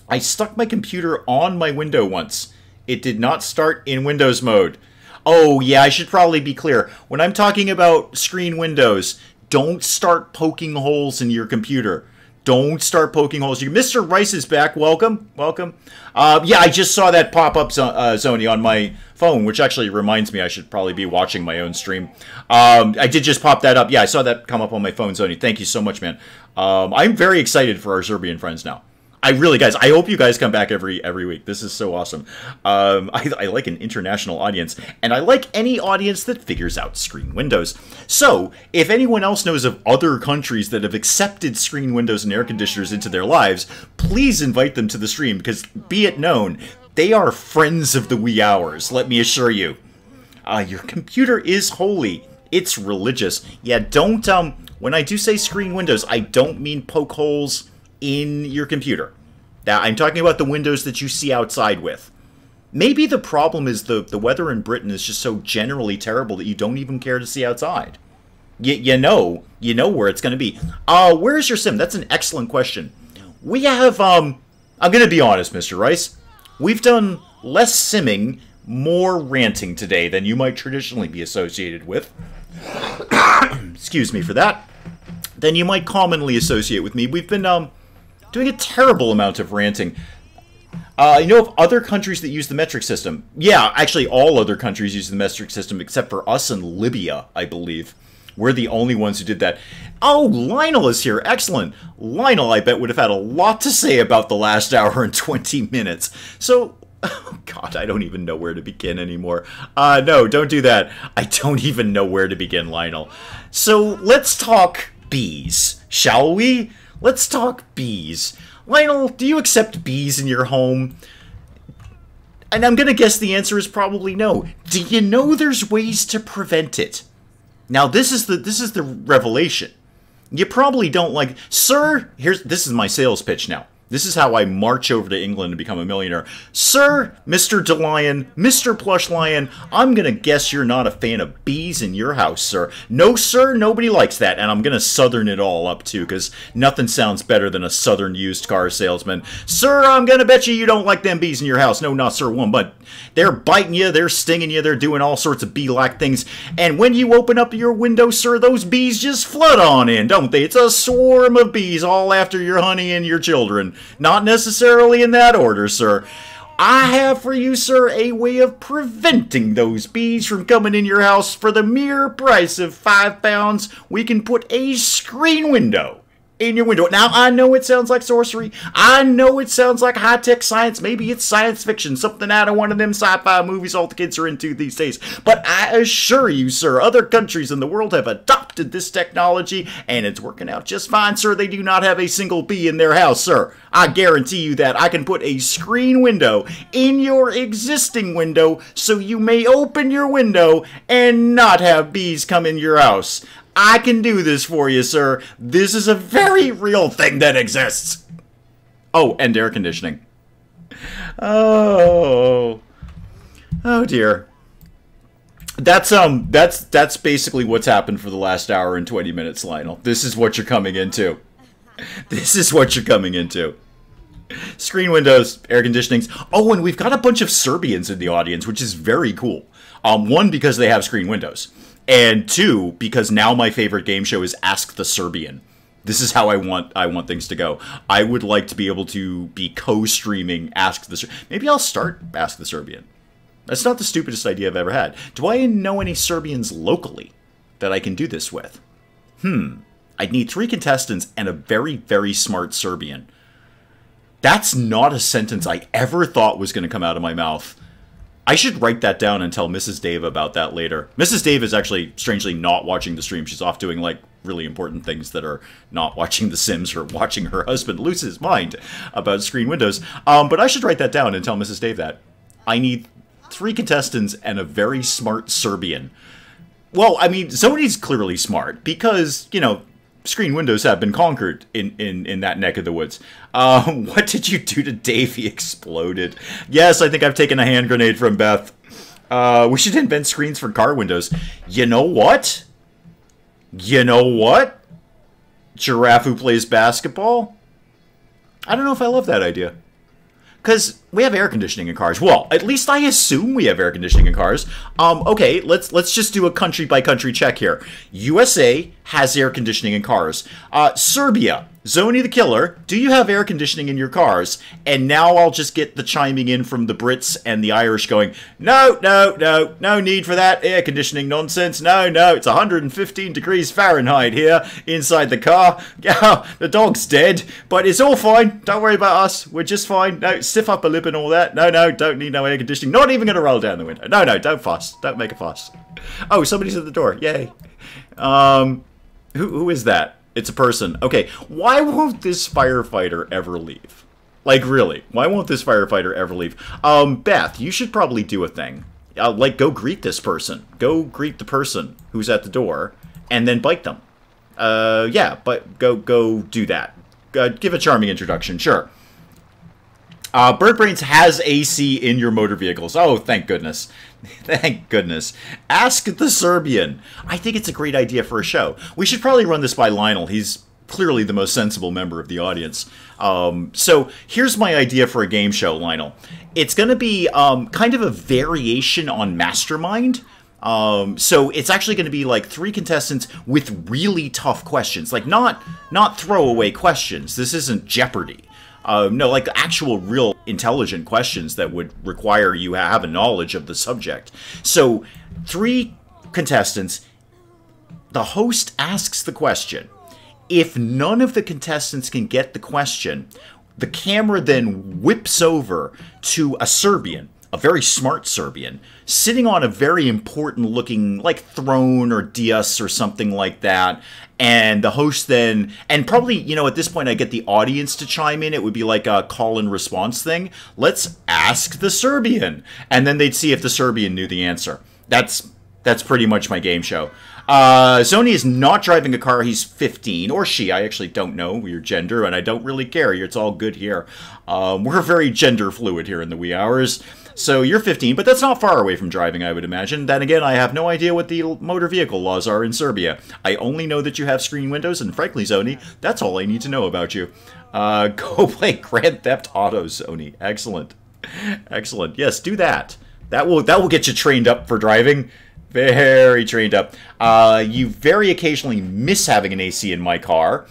I stuck my computer on my window once. It did not start in Windows mode. Oh, yeah, I should probably be clear. When I'm talking about screen windows, don't start poking holes in your computer. Don't start poking holes. Mr. Rice is back. Welcome. Welcome. Yeah, I just saw that pop up, Zony, on my phone, which actually reminds me I should probably be watching my own stream. I did just pop that up. Yeah, I saw that come up on my phone, Zony. Thank you so much, man. I'm very excited for our Serbian friends now. I really, guys, I hope you guys come back every week. This is so awesome. I like an international audience, and I like any audience that figures out screen windows. So, if anyone else knows of other countries that have accepted screen windows and air conditioners into their lives, please invite them to the stream, because be it known, they are friends of the wee hours, let me assure you. Your computer is holy. It's religious. Yeah, don't, when I do say screen windows, I don't mean poke holes in your computer. Now, I'm talking about the windows that you see outside with. Maybe the problem is the weather in Britain is just so generally terrible that you don't even care to see outside. You know where it's going to be. Where's your sim? That's an excellent question. We have, I'm going to be honest, Mr. Rice. We've done less simming, more ranting today than you might traditionally be associated with. Excuse me for that. Than you might commonly associate with me. We've been, doing a terrible amount of ranting. You know of other countries that use the metric system? Yeah, actually all other countries use the metric system except for us and Libya, I believe. We're the only ones who did that. Oh, Lionel is here. Excellent. Lionel, I bet, would have had a lot to say about the last hour and 20 minutes. So, oh God, I don't even know where to begin anymore. No, don't do that. I don't even know where to begin, Lionel. So, let's talk bees, shall we? Let's talk bees. Lionel, do you accept bees in your home? And I'm gonna guess the answer is probably no. Do you know there's ways to prevent it? Now this is the revelation. You probably don't like, sir, this is my sales pitch now. This is how I march over to England and become a millionaire. Sir, Mr. DeLion, Mr. Plush Lion, I'm going to guess you're not a fan of bees in your house, sir. No, sir, nobody likes that. And I'm going to southern it all up, too, because nothing sounds better than a southern used car salesman. Sir, I'm going to bet you don't like them bees in your house. No, not sir, one, but they're biting you, they're stinging you, they're doing all sorts of bee-like things. And when you open up your window, sir, those bees just flood on in, don't they? It's a swarm of bees all after your honey and your children. Not necessarily in that order, sir. I have for you, sir, a way of preventing those bees from coming in your house. For the mere price of £5, we can put a screen window in your window. Now, I know it sounds like sorcery. I know it sounds like high-tech science. Maybe it's science fiction, something out of one of them sci-fi movies all the kids are into these days. But I assure you, sir, other countries in the world have adopted this technology, and it's working out just fine, sir. They do not have a single bee in their house, sir. I guarantee you that. I can put a screen window in your existing window so you may open your window and not have bees come in your house. I can do this for you, sir. This is a very real thing that exists. Oh, and air conditioning. Oh dear. That's basically what's happened for the last hour and 20 minutes, Lionel. This is what you're coming into. This is what you're coming into. Screen windows, air conditionings. Oh, and we've got a bunch of Serbians in the audience, which is very cool. One, because they have screen windows. And two, because now my favorite game show is Ask the Serbian. This is how I want things to go. I would like to be able to be co-streaming Ask the Serbian. Maybe I'll start Ask the Serbian. That's not the stupidest idea I've ever had. Do I know any Serbians locally that I can do this with? I'd need 3 contestants and a very, very smart Serbian. That's not a sentence I ever thought was going to come out of my mouth. I should write that down and tell Mrs. Dave about that later. Mrs. Dave is actually, strangely, not watching the stream. She's off doing, like, really important things that are not watching The Sims or watching her husband lose his mind about screen windows. But I should write that down and tell Mrs. Dave that. I need 3 contestants and a very smart Serbian. Well, I mean, Zoni's clearly smart because, you know, screen windows have been conquered in that neck of the woods. What did you do to Dave? He exploded. Yes, I think I've taken a hand grenade from Beth. We should invent screens for car windows. You know what? You know what? Giraffe who plays basketball? I don't know if I love that idea. Because we have air conditioning in cars. Well, at least I assume we have air conditioning in cars. Okay, let's just do a country by country check here. USA has air conditioning in cars. Serbia, Zoni the Killer, do you have air conditioning in your cars? And now I'll just get the chiming in from the Brits and the Irish going, no, no, no, no need for that air conditioning nonsense. No, no, it's 115 degrees Fahrenheit here inside the car. Yeah, the dog's dead, but it's all fine. Don't worry about us. We're just fine. No, stiff upper lip and all that. No, no, don't need no air conditioning. Not even going to roll down the window. No, no, don't fuss. Don't make a fuss. Oh, somebody's at the door. Yay. Who is that? It's a person. Okay, why won't this firefighter ever leave? Like, really, why won't this firefighter ever leave? Beth, you should probably do a thing. Like, go greet this person. Go greet the person who's at the door, and then bite them. Yeah, but go do that. Give a charming introduction, sure. Bird Brains has AC in your motor vehicles. Oh, thank goodness. Thank goodness. Ask the Serbian. I think it's a great idea for a show. We should probably run this by Lionel. He's clearly the most sensible member of the audience. So here's my idea for a game show, Lionel. It's going to be kind of a variation on Mastermind. So it's actually going to be like 3 contestants with really tough questions. Like not throwaway questions. This isn't Jeopardy. No, like actual, real, intelligent questions that would require you have a knowledge of the subject. So, 3 contestants, the host asks the question. If none of the contestants can get the question, the camera then whips over to a Serbian, a very smart Serbian, sitting on a very important looking, like, throne or dais or something like that. And the host then, and probably, you know, at this point I get the audience to chime in. It would be like a call and response thing. Let's ask the Serbian. And then they'd see if the Serbian knew the answer. That's pretty much my game show. Zoni is not driving a car. He's 15, or she. I actually don't know your gender, and I don't really care. It's all good here. We're very gender fluid here in the wee hours. So you're 15, but that's not far away from driving, I would imagine. Then again, I have no idea what the motor vehicle laws are in Serbia. I only know that you have screen windows, and frankly, Zoni, that's all I need to know about you. Go play Grand Theft Auto, Zoni. Excellent. Excellent. Yes, do that. That will get you trained up for driving. Very trained up. You very occasionally miss having an AC in my car.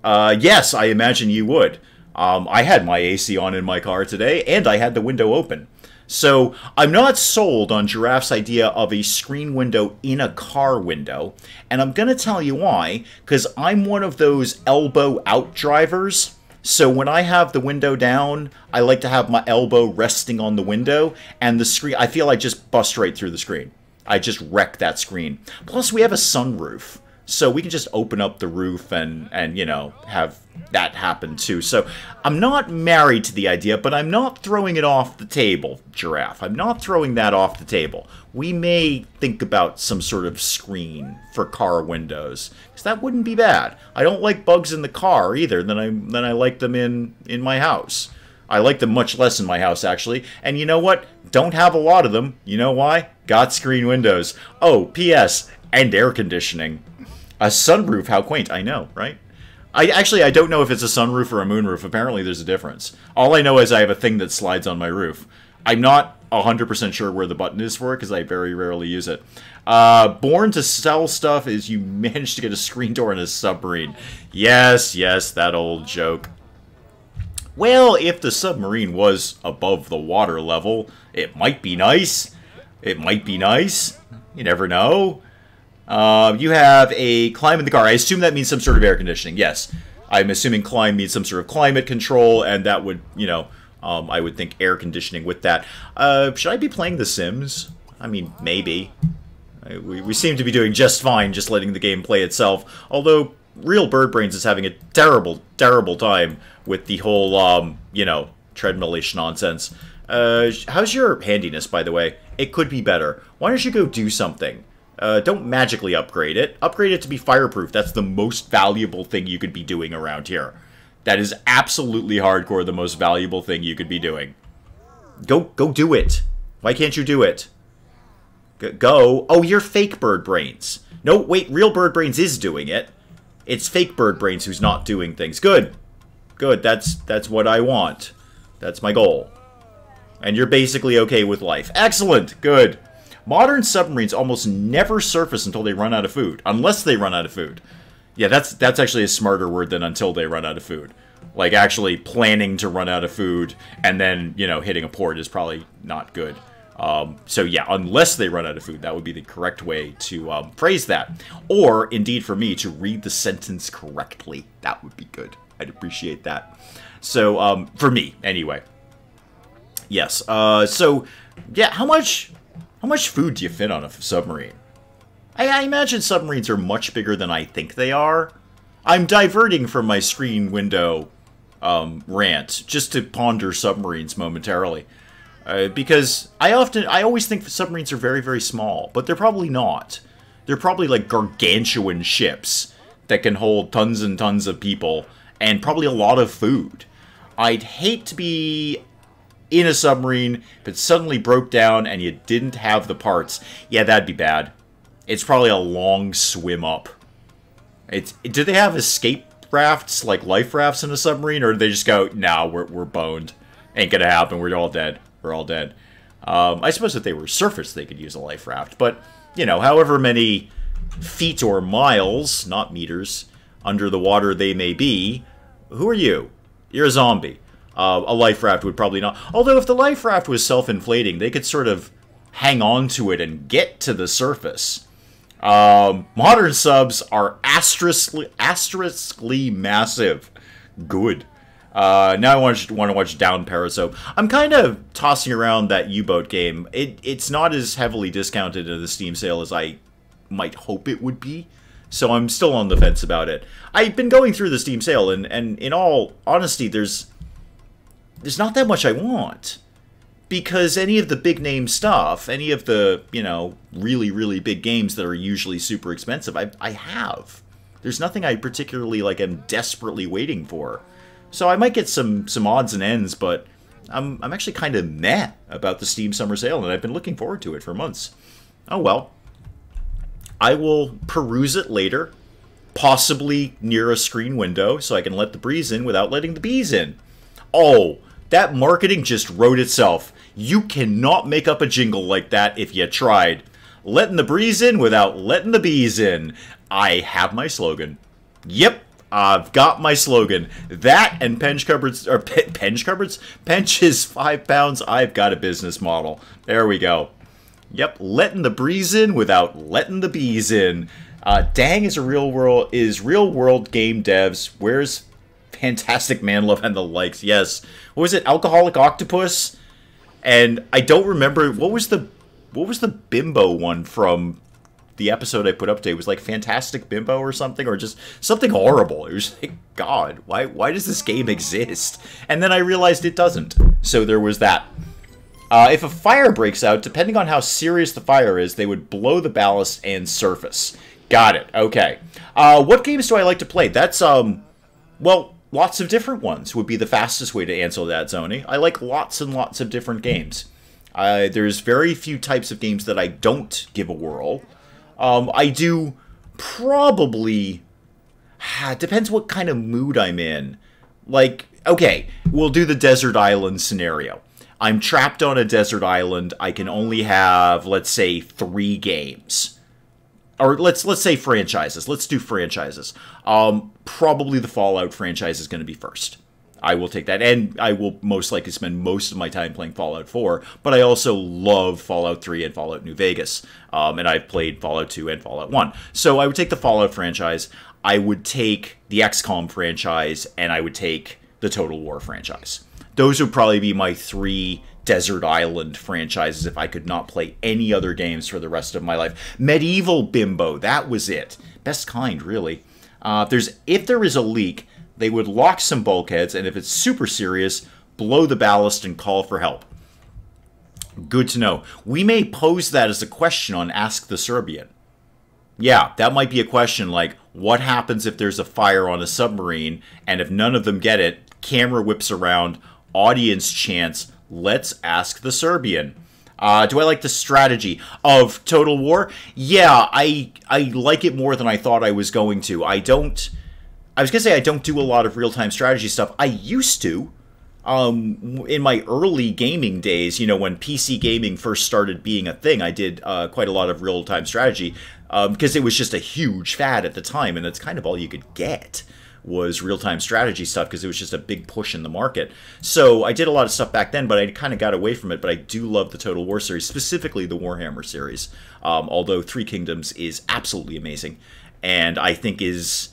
Yes, I imagine you would. I had my AC on in my car today, and I had the window open. So I'm not sold on Giraffe's idea of a screen window in a car window, and I'm going to tell you why, because I'm one of those elbow out drivers. So when I have the window down, I like to have my elbow resting on the window, and the screen, I feel I just bust right through the screen. I just wreck that screen. Plus, we have a sunroof, so we can just open up the roof and you know, have that happen too. So I'm not married to the idea, but I'm not throwing it off the table, Giraffe. I'm not throwing that off the table. We may think about some sort of screen for car windows, because that wouldn't be bad. I don't like bugs in the car either than I like them in my house. I like them much less in my house, actually. And you know what? Don't have a lot of them. You know why? Got screen windows. Oh, P.S. and air conditioning. A sunroof, how quaint. I know, right? I don't know if it's a sunroof or a moonroof. Apparently there's a difference. All I know is I have a thing that slides on my roof. I'm not 100% sure where the button is for it, because I very rarely use it. Born to sell stuff is you managed to get a screen door in a submarine. Yes, yes, that old joke. Well, if the submarine was above the water level, it might be nice. It might be nice. You never know. You have a climb in the car. I assume that means some sort of air conditioning. Yes. I'm assuming climb means some sort of climate control, and that would, you know, I would think air conditioning with that. Should I be playing The Sims? I mean, maybe. We seem to be doing just fine just letting the game play itself. Although, Real Bird Brains is having a terrible, terrible time with the whole, you know, treadmill-ish nonsense. How's your handiness, by the way? It could be better. Why don't you go do something? Don't magically upgrade it. Upgrade it to be fireproof. That's the most valuable thing you could be doing around here. That is absolutely hardcore the most valuable thing you could be doing. Go do it. Why can't you do it? Go. Oh, you're fake Bird Brains. No, wait, Real Bird Brains is doing it. It's fake Bird Brains who's not doing things. Good. Good, that's what I want. That's my goal. And you're basically okay with life. Excellent. Good. Modern submarines almost never surface until they run out of food. Unless they run out of food. Yeah, that's actually a smarter word than until they run out of food. Like, actually planning to run out of food and then, you know, hitting a port is probably not good. So yeah, unless they run out of food, that would be the correct way to phrase that. Or, indeed for me, to read the sentence correctly. That would be good. I'd appreciate that. So, for me, anyway. Yes, so, yeah, how much food do you fit on a submarine? I imagine submarines are much bigger than I think they are. I'm diverting from my screen window rant just to ponder submarines momentarily. Because I always think submarines are very, very small, but they're probably not. They're probably like gargantuan ships that can hold tons and tons of people and probably a lot of food. I'd hate to be in a submarine if it suddenly broke down and you didn't have the parts. Yeah, that'd be bad. It's probably a long swim up. Do they have escape rafts, like life rafts in a submarine, or do they just go, nah, we're boned. Ain't gonna happen, we're all dead. We're all dead. I suppose if they were surface, they could use a life raft. But, you know, however many feet or miles, not meters, under the water they may be, who are you? You're a zombie. A life raft would probably not. Although if the life raft was self-inflating, they could sort of hang on to it and get to the surface. Modern subs are asteriskly massive. Good. Now I want to watch Down Paraso. I'm kind of tossing around that U-boat game. It's not as heavily discounted in the Steam sale as I might hope it would be. So I'm still on the fence about it. I've been going through the Steam sale, and in all honesty, there's not that much I want. Because any of the big name stuff, any of the, you know, really, really big games that are usually super expensive, I have. There's nothing I particularly, like, am desperately waiting for. So I might get some odds and ends, but I'm actually kind of meh about the Steam Summer Sale, and I've been looking forward to it for months. Oh well. I will peruse it later, possibly near a screen window, so I can let the breeze in without letting the bees in. Oh, that marketing just wrote itself. You cannot make up a jingle like that if you tried. Letting the breeze in without letting the bees in. I have my slogan. Yep, I've got my slogan. That and Pench Cupboards, or Pench Cupboards? Pench is £5. I've got a business model. There we go. Yep, letting the breeze in without letting the bees in. Dang is real world game devs. Where's Fantastic Manlove and the likes? Yes. What was it? Alcoholic Octopus? And I don't remember what was the bimbo one from the episode I put up today. It was like Fantastic Bimbo or something, or just something horrible. It was like, God, why does this game exist? And then I realized it doesn't. So there was that. If a fire breaks out, depending on how serious the fire is, they would blow the ballast and surface. Got it. Okay. What games do I like to play? That's, well, lots of different ones would be the fastest way to answer that, Zony. I like lots and lots of different games. There's very few types of games that I don't give a whirl. I do probably... depends what kind of mood I'm in. Like, okay, we'll do the desert island scenario. I'm trapped on a desert island. I can only have, let's say, 3 games. Or let's say franchises. Let's do franchises. Probably the Fallout franchise is going to be first. I will take that. And I will most likely spend most of my time playing Fallout 4. But I also love Fallout 3 and Fallout New Vegas. And I've played Fallout 2 and Fallout 1. So I would take the Fallout franchise. I would take the XCOM franchise. And I would take the Total War franchise. Those would probably be my 3 Desert Island franchises if I could not play any other games for the rest of my life. Medieval Bimbo, that was it. Best kind, really. If there is a leak, they would lock some bulkheads, and if it's super serious, blow the ballast and call for help. Good to know. We may pose that as a question on Ask the Serbian. Yeah, that might be a question like, what happens if there's a fire on a submarine, and if none of them get it, camera whips around, audience chants, let's ask the Serbian. Do I like the strategy of Total War? Yeah, I like it more than I thought I was going to. I was going to say I don't do a lot of real-time strategy stuff. I used to. In my early gaming days, you know, when PC gaming first started being a thing, I did quite a lot of real-time strategy because it was just a huge fad at the time, and that's kind of all you could get was real-time strategy stuff because it was just a big push in the market. So I did a lot of stuff back then, but I kind of got away from it. But I do love the Total War series, specifically the Warhammer series, although Three Kingdoms is absolutely amazing, and I think is...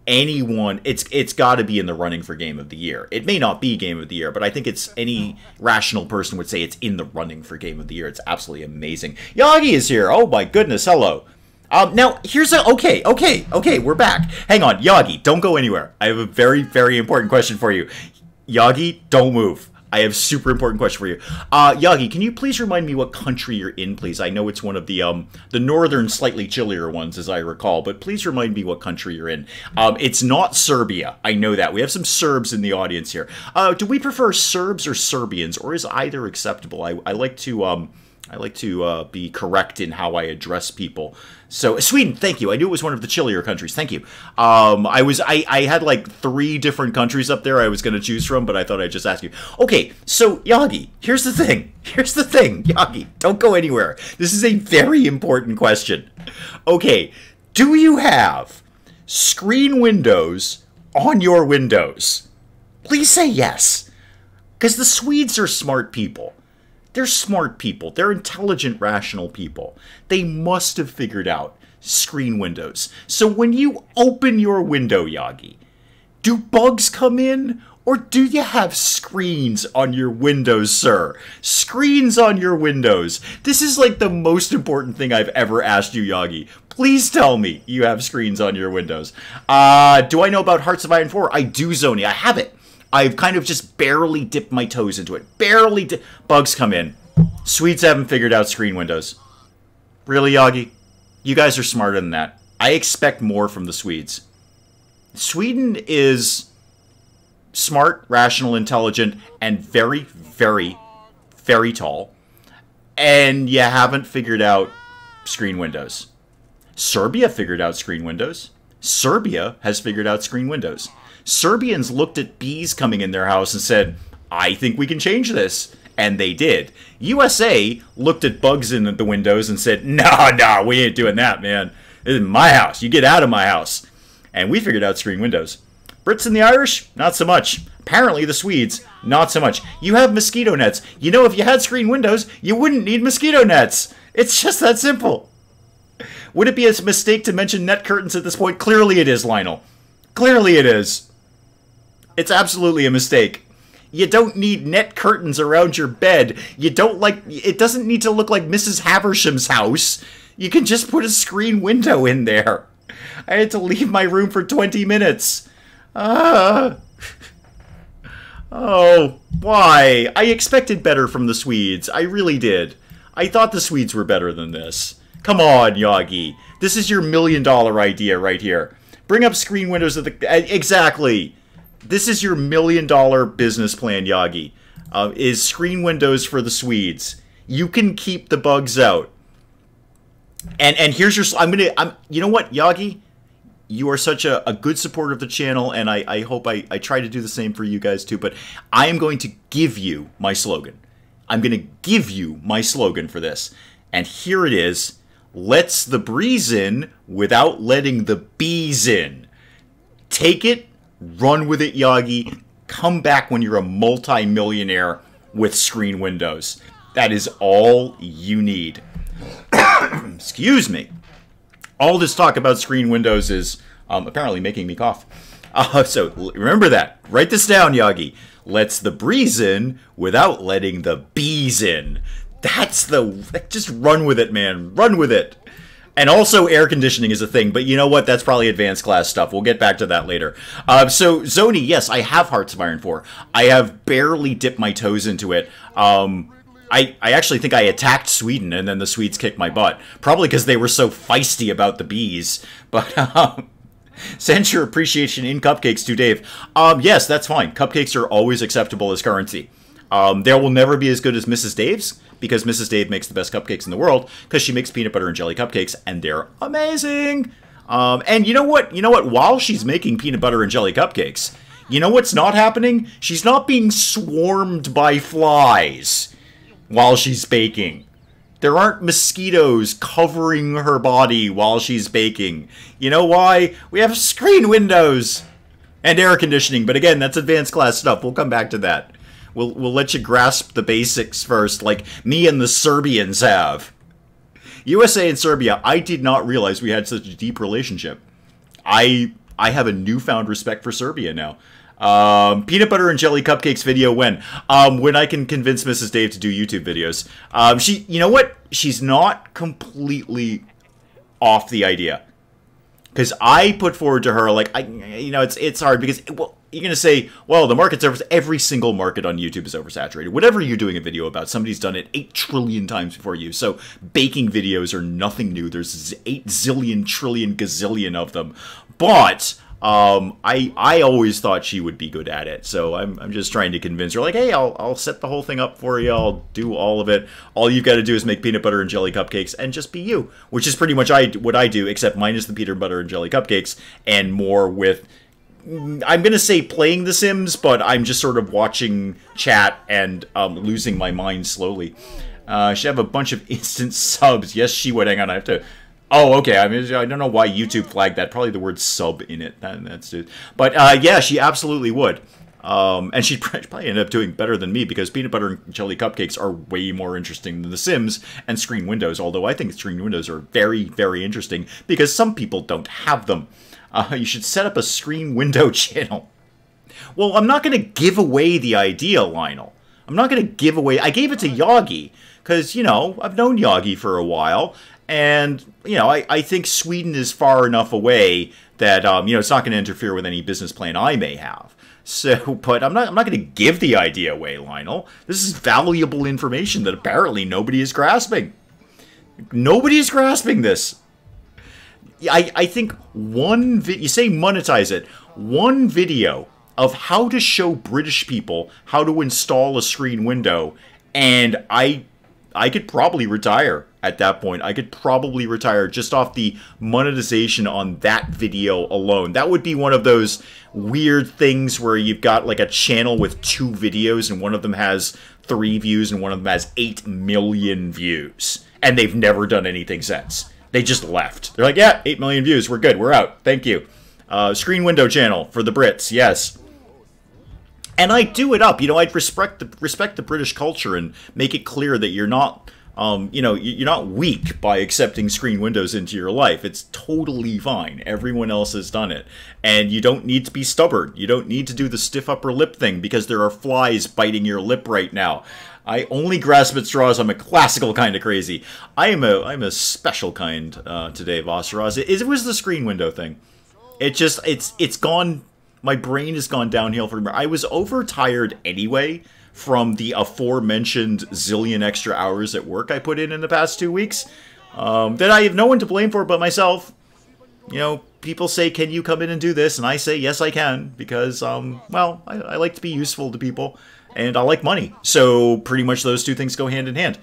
it's got to be in the running for Game of the Year. It may not be Game of the Year, but I think it's any rational person would say it's in the running for Game of the Year. It's absolutely amazing. Yagi is here. Oh my goodness, hello. Now, here's okay, we're back. Hang on, Yagi, don't go anywhere. I have a very, very important question for you. Yagi, don't move. I have a super important question for you. Yagi, can you please remind me what country you're in, please? I know it's one of the northern, slightly chillier ones, as I recall, but please remind me what country you're in. It's not Serbia. I know that. We have some Serbs in the audience here. Do we prefer Serbs or Serbians, or is either acceptable? I like to be correct in how I address people. So, Sweden, thank you. I knew it was one of the chillier countries. Thank you. I had like 3 different countries up there I was going to choose from, but I thought I'd just ask you. Okay, so, Yagi, here's the thing. Yagi, don't go anywhere. This is a very important question. Okay, do you have screen windows on your windows? Please say yes. Because the Swedes are smart people. They're smart people. They're intelligent, rational people. They must have figured out screen windows. So when you open your window, Yagi, do bugs come in? Or do you have screens on your windows, sir? Screens on your windows. This is like the most important thing I've ever asked you, Yagi. Please tell me you have screens on your windows. Do I know about Hearts of Iron 4? I do, Zoni. I have it. I've kind of just barely dipped my toes into it. Bugs come in. Swedes haven't figured out screen windows. Really, Yagi? You guys are smarter than that. I expect more from the Swedes. Sweden is smart, rational, intelligent, and very, very, very tall. And you haven't figured out screen windows. Serbia figured out screen windows. Serbia has figured out screen windows. Serbians looked at bees coming in their house and said, I think we can change this. And they did. USA looked at bugs in the windows and said, no, we ain't doing that, man. This is my house. You get out of my house. And we figured out screen windows. Brits and the Irish, not so much. Apparently the Swedes, not so much. You have mosquito nets. You know, if you had screen windows, you wouldn't need mosquito nets. It's just that simple. Would it be a mistake to mention net curtains at this point? Clearly it is, Lionel. Clearly it is. It's absolutely a mistake. You don't need net curtains around your bed. It doesn't need to look like Mrs. Haversham's house. You can just put a screen window in there. I had to leave my room for 20 minutes. Oh, why? I expected better from the Swedes. I really did. I thought the Swedes were better than this. Come on, Yagi. This is your $1 million idea right here. Bring up screen windows at the... Exactly. This is your $1 million business plan, Yagi. Is screen windows for the Swedes. You can keep the bugs out. And here's your... you know what, Yagi? You are such a good supporter of the channel, and I hope I try to do the same for you guys too, but I am going to give you my slogan. I'm going to give you my slogan for this. And here it is. Lets the breeze in without letting the bees in. Take it. Run with it, Yagi. Come back when you're a multi-millionaire with screen windows. That is all you need. Excuse me. All this talk about screen windows is apparently making me cough. So remember that. Write this down, Yagi. lets the breeze in without letting the bees in. Just run with it, man. Run with it. And also air conditioning is a thing, but you know what? That's probably advanced class stuff. We'll get back to that later. So Zoni, yes, I have Hearts of Iron 4. I have barely dipped my toes into it. I actually think I attacked Sweden, and then the Swedes kicked my butt. Probably because they were so feisty about the bees. But send your appreciation in cupcakes to Dave. Yes, that's fine. Cupcakes are always acceptable as currency. They will never be as good as Mrs. Dave's, because Mrs. Dave makes the best cupcakes in the world, because she makes peanut butter and jelly cupcakes, and they're amazing. And you know what? While she's making peanut butter and jelly cupcakes, you know what's not happening? She's not being swarmed by flies while she's baking. There aren't mosquitoes covering her body while she's baking. You know why? We have screen windows and air conditioning. But again, that's advanced class stuff. We'll come back to that. We'll let you grasp the basics first, like me and the Serbians have. USA and Serbia, I did not realize we had such a deep relationship. I have a newfound respect for Serbia now. Peanut butter and jelly cupcakes video when I can convince Mrs. Dave to do YouTube videos. You know what? She's not completely off the idea. Because I put forward to her, like, it's hard because, well, you're going to say, well, the market's every single market on YouTube is oversaturated. Whatever you're doing a video about, somebody's done it 8 trillion times before you. So baking videos are nothing new. There's 8 zillion, trillion, gazillion of them. But I always thought she would be good at it, so I'm just trying to convince her, like, hey, I'll set the whole thing up for you, I'll do all of it. All you've got to do is make peanut butter and jelly cupcakes and just be you, which is pretty much what I do, except minus the peanut butter and jelly cupcakes and more with, I'm going to say playing The Sims, but I'm just sort of watching chat and losing my mind slowly. She'd have a bunch of instant subs. Yes, she would. Hang on, I have to... Oh, okay. I mean, I don't know why YouTube flagged that. Probably the word sub in it. That's it. But yeah, she absolutely would. And she'd probably end up doing better than me because peanut butter and jelly cupcakes are way more interesting than The Sims and screen windows. Although I think screen windows are very, very interesting because some people don't have them. You should set up a screen window channel. Well, I'm not going to give away the idea, Lionel. I'm not going to give away... I gave it to Yagi because, you know, I've known Yagi for a while. And, you know, I think Sweden is far enough away that, you know, it's not going to interfere with any business plan I may have. So, but I'm not going to give the idea away, Lionel. This is valuable information that apparently nobody is grasping. Nobody is grasping this. I think you say monetize it. One video of how to show British people how to install a screen window, and I could probably retire at that point. I could probably retire just off the monetization on that video alone. That would be one of those weird things where you've got like a channel with 2 videos and one of them has 3 views and one of them has 8 million views. And they've never done anything since. They just left. They're like, yeah, 8 million views. We're good. We're out. Thank you. Screen window channel for the Brits. Yes. And I do it up. You know, I'd respect the British culture and make it clear that you're not, you know, you're not weak by accepting screen windows into your life. It's totally fine. Everyone else has done it. And you don't need to be stubborn. You don't need to do the stiff upper lip thing because there are flies biting your lip right now. I only grasp at straws. I'm a classical kind of crazy. I'm a special kind today, Vossroz. It was the screen window thing. It's gone... My brain has gone downhill from here. I was overtired anyway from the aforementioned zillion extra hours at work I put in the past 2 weeks. That I have no one to blame for but myself. You know, people say, can you come in and do this? And I say, yes, I can. Because, well, I like to be useful to people. And I like money. So pretty much those two things go hand in hand.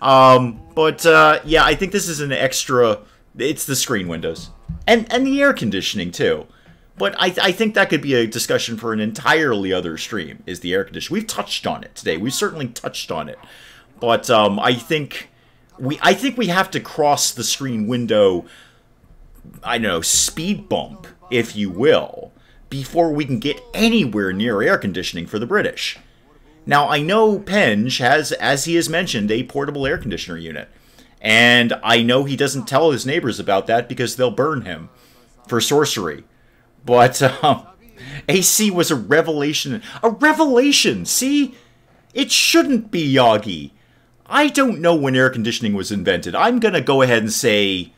Yeah, I think this is an extra... It's the screen windows. And the air conditioning, too. But I think that could be a discussion for an entirely other stream, is the air conditioning. We've touched on it today. We've certainly touched on it. But I think we have to cross the screen window, I don't know, speed bump, if you will, before we can get anywhere near air conditioning for the British. Now, I know Penge has, as he has mentioned, a portable air conditioner unit. And I know he doesn't tell his neighbors about that because they'll burn him for sorcery. But AC was a revelation. A revelation, see? It shouldn't be, Yagi. I don't know when air conditioning was invented. I'm gonna go ahead and say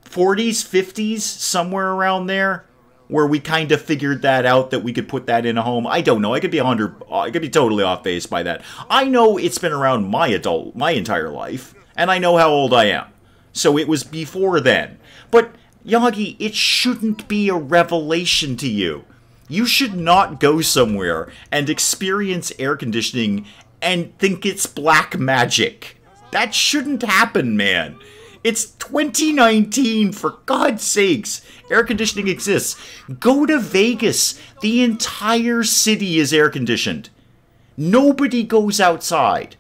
40s, 50s, somewhere around there, where we kind of figured that out, that we could put that in a home. I don't know. I could be I could be totally off base by that. I know it's been around my entire life, and I know how old I am. So it was before then. But, Yagi, it shouldn't be a revelation to you. You should not go somewhere and experience air conditioning and think it's black magic. That shouldn't happen, man. It's 2019, for God's sakes. Air conditioning exists. Go to Vegas. The entire city is air conditioned. Nobody goes outside.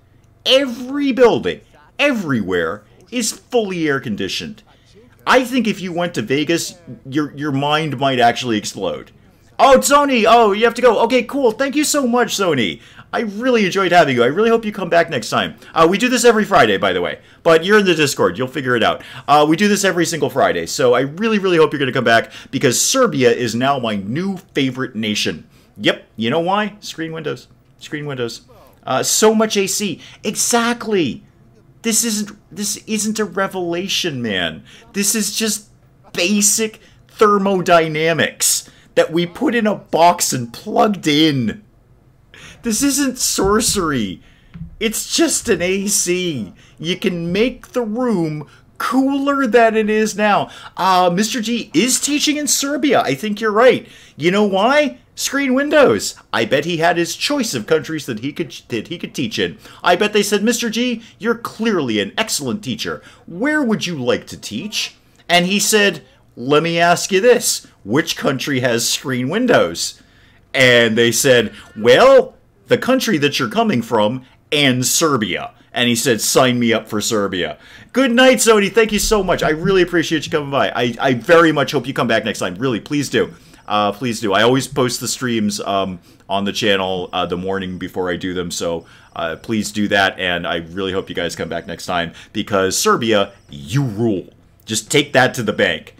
Every building, everywhere, is fully air conditioned. I think if you went to Vegas, your mind might actually explode. Oh, Sony! Oh, you have to go. Okay, cool. Thank you so much, Sony. I really enjoyed having you. I really hope you come back next time. We do this every Friday, by the way. But you're in the Discord. You'll figure it out. We do this every single Friday. So I really, really hope you're going to come back, because Serbia is now my new favorite nation. Yep. You know why? Screen windows. Screen windows. So much AC. Exactly. This isn't a revelation, man. This is just basic thermodynamics that we put in a box and plugged in. This isn't sorcery. It's just an AC. You can make the room cooler than it is now. Mr. G is teaching in Serbia. I think you're right. You know why? Screen windows. I bet he had his choice of countries that he could teach in. I bet they said, Mr. G, you're clearly an excellent teacher. Where would you like to teach? And he said, let me ask you this. Which country has screen windows? And they said, well, the country that you're coming from and Serbia. And he said, sign me up for Serbia. Good night, Sony. Thank you so much. I really appreciate you coming by. I very much hope you come back next time. Really, please do. Please do. I always post the streams on the channel the morning before I do them, so please do that, and I really hope you guys come back next time, because Serbia, you rule. Just take that to the bank.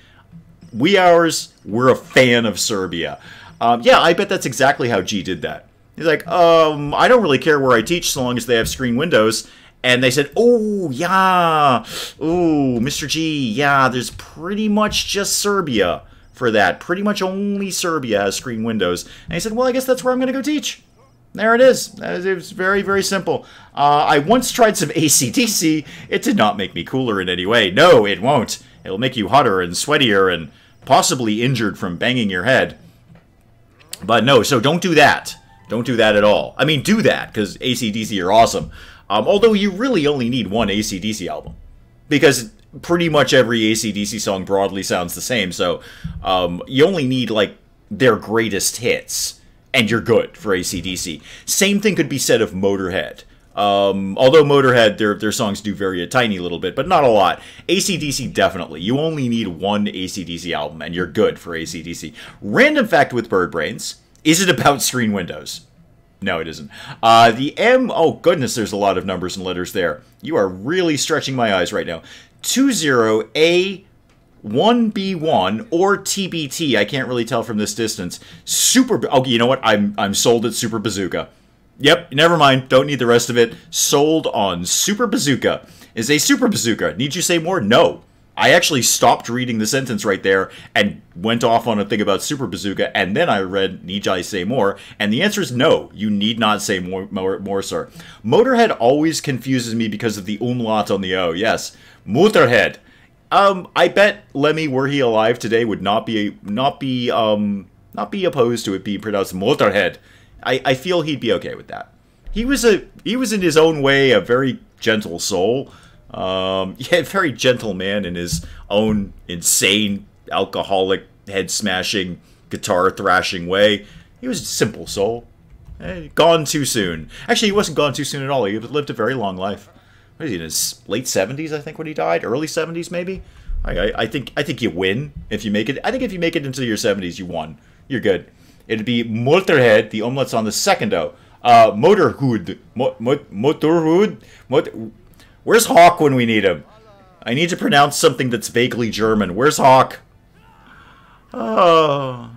We're a fan of Serbia. Yeah, I bet that's exactly how G did that. He's like, I don't really care where I teach so long as they have screen windows. And they said, oh, yeah, oh, Mr. G, yeah, there's pretty much just Serbia for that. Pretty much only Serbia has screen windows. And he said, well, I guess that's where I'm going to go teach. There it is. It was very, very simple. I once tried some AC/DC. It did not make me cooler in any way. No, it won't. It'll make you hotter and sweatier and possibly injured from banging your head. But no, so don't do that. Don't do that at all. I mean, do that, because AC/DC are awesome. Although you really only need one AC/DC album. Because pretty much every AC/DC song broadly sounds the same, so you only need, like, their greatest hits, and you're good for AC/DC. Same thing could be said of Motorhead. Although Motorhead, their songs do vary a tiny little bit, but not a lot. AC/DC, definitely. You only need one AC/DC album, and you're good for AC/DC. Random fact with Bird Brains. Is it about screen windows? No, it isn't. The M... Oh, goodness, there's a lot of numbers and letters there. You are really stretching my eyes right now. 20A1B1 or TBT. I can't really tell from this distance. Super... Okay, you know what? I'm sold at Super Bazooka. Yep, never mind. Don't need the rest of it. Sold on Super Bazooka. Is a Super Bazooka. Need you say more? No. I actually stopped reading the sentence right there and went off on a thing about Super Bazooka, and then I read, need I say more? And the answer is no, you need not say more, sir. Motorhead always confuses me because of the umlaut on the O, yes. Motorhead. I bet Lemmy, were he alive today, would not be opposed to it being pronounced Motorhead. I feel he'd be okay with that. He was in his own way a very gentle soul. Yeah, very gentle man in his own insane, alcoholic, head-smashing, guitar-thrashing way. He was a simple soul. Gone too soon. Actually, he wasn't gone too soon at all. He lived a very long life. What is he, in his late 70s, I think, when he died? Early 70s, maybe? I think you win if you make it. I think if you make it into your 70s, you won. You're good. It'd be Motorhead, the omelet's on the second O. Motorhood. Motorhood? Where's Hawk when we need him? I need to pronounce something that's vaguely German. Where's Hawk? Oh.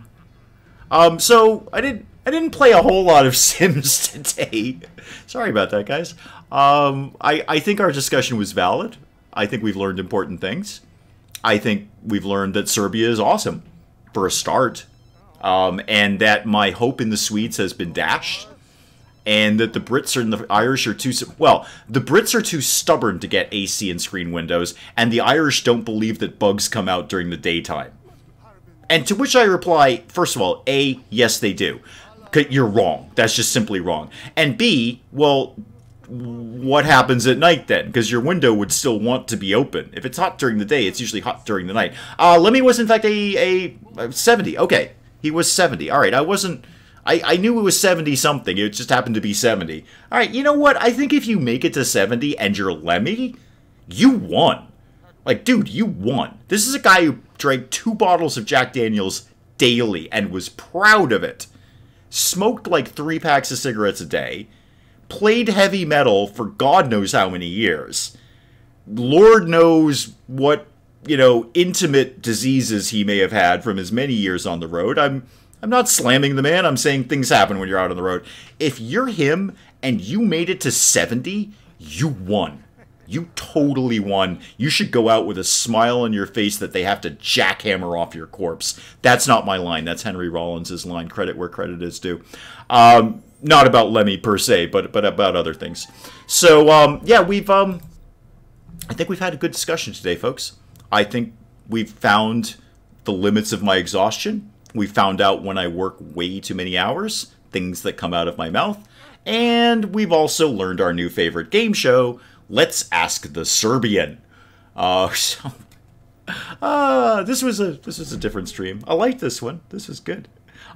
So I didn't play a whole lot of Sims today. Sorry about that, guys. I think our discussion was valid. I think we've learned important things. I think we've learned that Serbia is awesome, for a start. And that my hope in the Swedes has been dashed. And that the Brits and the Irish are too... Well, the Brits are too stubborn to get AC and screen windows, and the Irish don't believe that bugs come out during the daytime. And to which I reply, first of all, A, yes they do. You're wrong. That's just simply wrong. And B, well, what happens at night then? Because your window would still want to be open. If it's hot during the day, it's usually hot during the night. Lemmy was in fact a 70. Okay, he was 70. All right, I knew it was 70-something. It just happened to be 70. All right, you know what? I think if you make it to 70 and you're Lemmy, you won. Like, dude, you won. This is a guy who drank 2 bottles of Jack Daniels daily and was proud of it. Smoked like 3 packs of cigarettes a day. Played heavy metal for God knows how many years. Lord knows what, intimate diseases he may have had from his many years on the road. I'm not slamming the man. I'm saying things happen when you're out on the road. If you're him and you made it to 70, you won. You totally won. You should go out with a smile on your face that they have to jackhammer off your corpse. That's not my line. That's Henry Rollins' line. Credit where credit is due. Not about Lemmy per se, but about other things. So, yeah, I think we've had a good discussion today, folks. I think we've found the limits of my exhaustion. We found out when I work way too many hours, things that come out of my mouth. And we've also learned our new favorite game show, Let's Ask the Serbian. This was a different stream. I liked this one. This was good.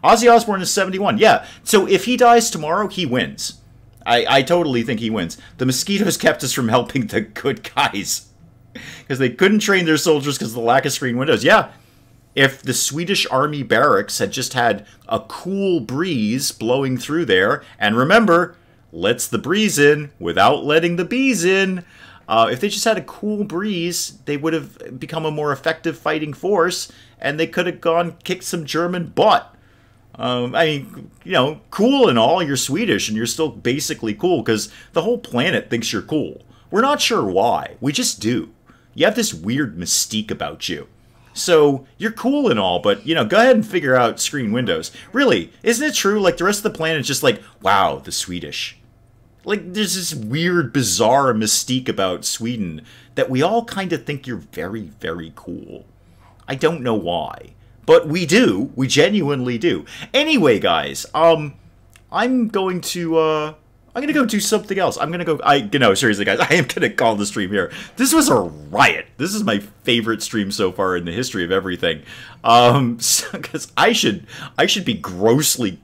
Ozzy Osbourne is 71. Yeah, so if he dies tomorrow, he wins. I totally think he wins. The mosquitoes kept us from helping the good guys. Because they couldn't train their soldiers because of the lack of screen windows. Yeah. If the Swedish army barracks had just had a cool breeze blowing through there, and remember, lets the breeze in without letting the bees in. If they just had a cool breeze, they would have become a more effective fighting force, and they could have gone kick some German butt. I mean, cool and all, you're Swedish, and you're still basically cool, because the whole planet thinks you're cool. We're not sure why. We just do. You have this weird mystique about you. So, you're cool and all, but, go ahead and figure out screen windows. Really, isn't it true? Like, the rest of the planet's just like, wow, the Swedish. Like, there's this weird, bizarre mystique about Sweden that we all kind of think you're very, very cool. I don't know why. But we do. We genuinely do. Anyway, guys, I'm going to go do something else. I'm going to go... seriously, guys, I am going to call the stream here. This was a riot. This is my favorite stream so far in the history of everything. Because I should be grossly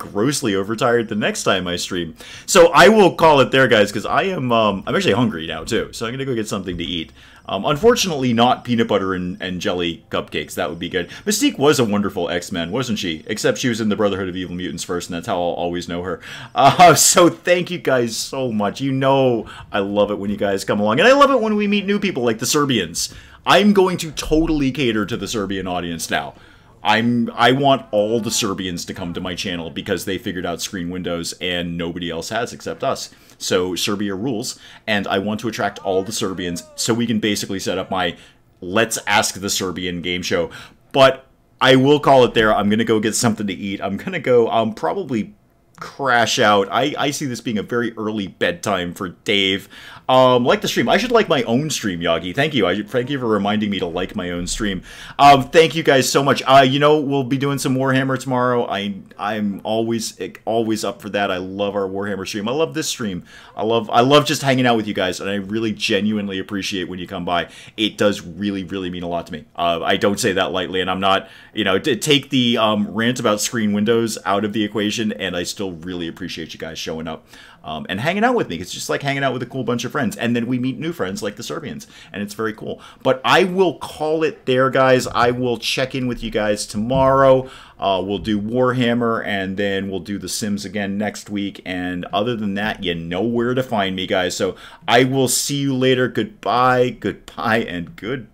overtired the next time I stream. So I will call it there, guys, because I'm actually hungry now, too. So I'm going to go get something to eat. Unfortunately, not peanut butter and jelly cupcakes. That would be good. Mystique was a wonderful X-Men, wasn't she? Except she was in the Brotherhood of Evil Mutants first, and that's how I'll always know her. So thank you guys so much. I love it when you guys come along. And I love it when we meet new people like the Serbians. I'm going to totally cater to the Serbian audience now. I want all the Serbians to come to my channel because they figured out screen windows and nobody else has except us. So Serbia rules, and I want to attract all the Serbians so we can basically set up my Let's Ask the Serbian game show. But I will call it there. I'm going to go get something to eat. I'm going to go probably crash out. I see this being a very early bedtime for Dave. Like the stream. I should like my own stream, Yagi. Thank you. Thank you for reminding me to like my own stream. Thank you guys so much. We'll be doing some Warhammer tomorrow. I'm always up for that. I love our Warhammer stream. I love this stream. I love just hanging out with you guys, and I really genuinely appreciate when you come by. It does really, really mean a lot to me. I don't say that lightly, and I'm not, take the rant about screen windows out of the equation, and I still really appreciate you guys showing up. And hanging out with me. It's just like hanging out with a cool bunch of friends. And then we meet new friends like the Serbians. And it's very cool. But I will call it there, guys. I will check in with you guys tomorrow. We'll do Warhammer, and then we'll do The Sims again next week. And other than that, you know where to find me, guys. So I will see you later. Goodbye, and goodbye.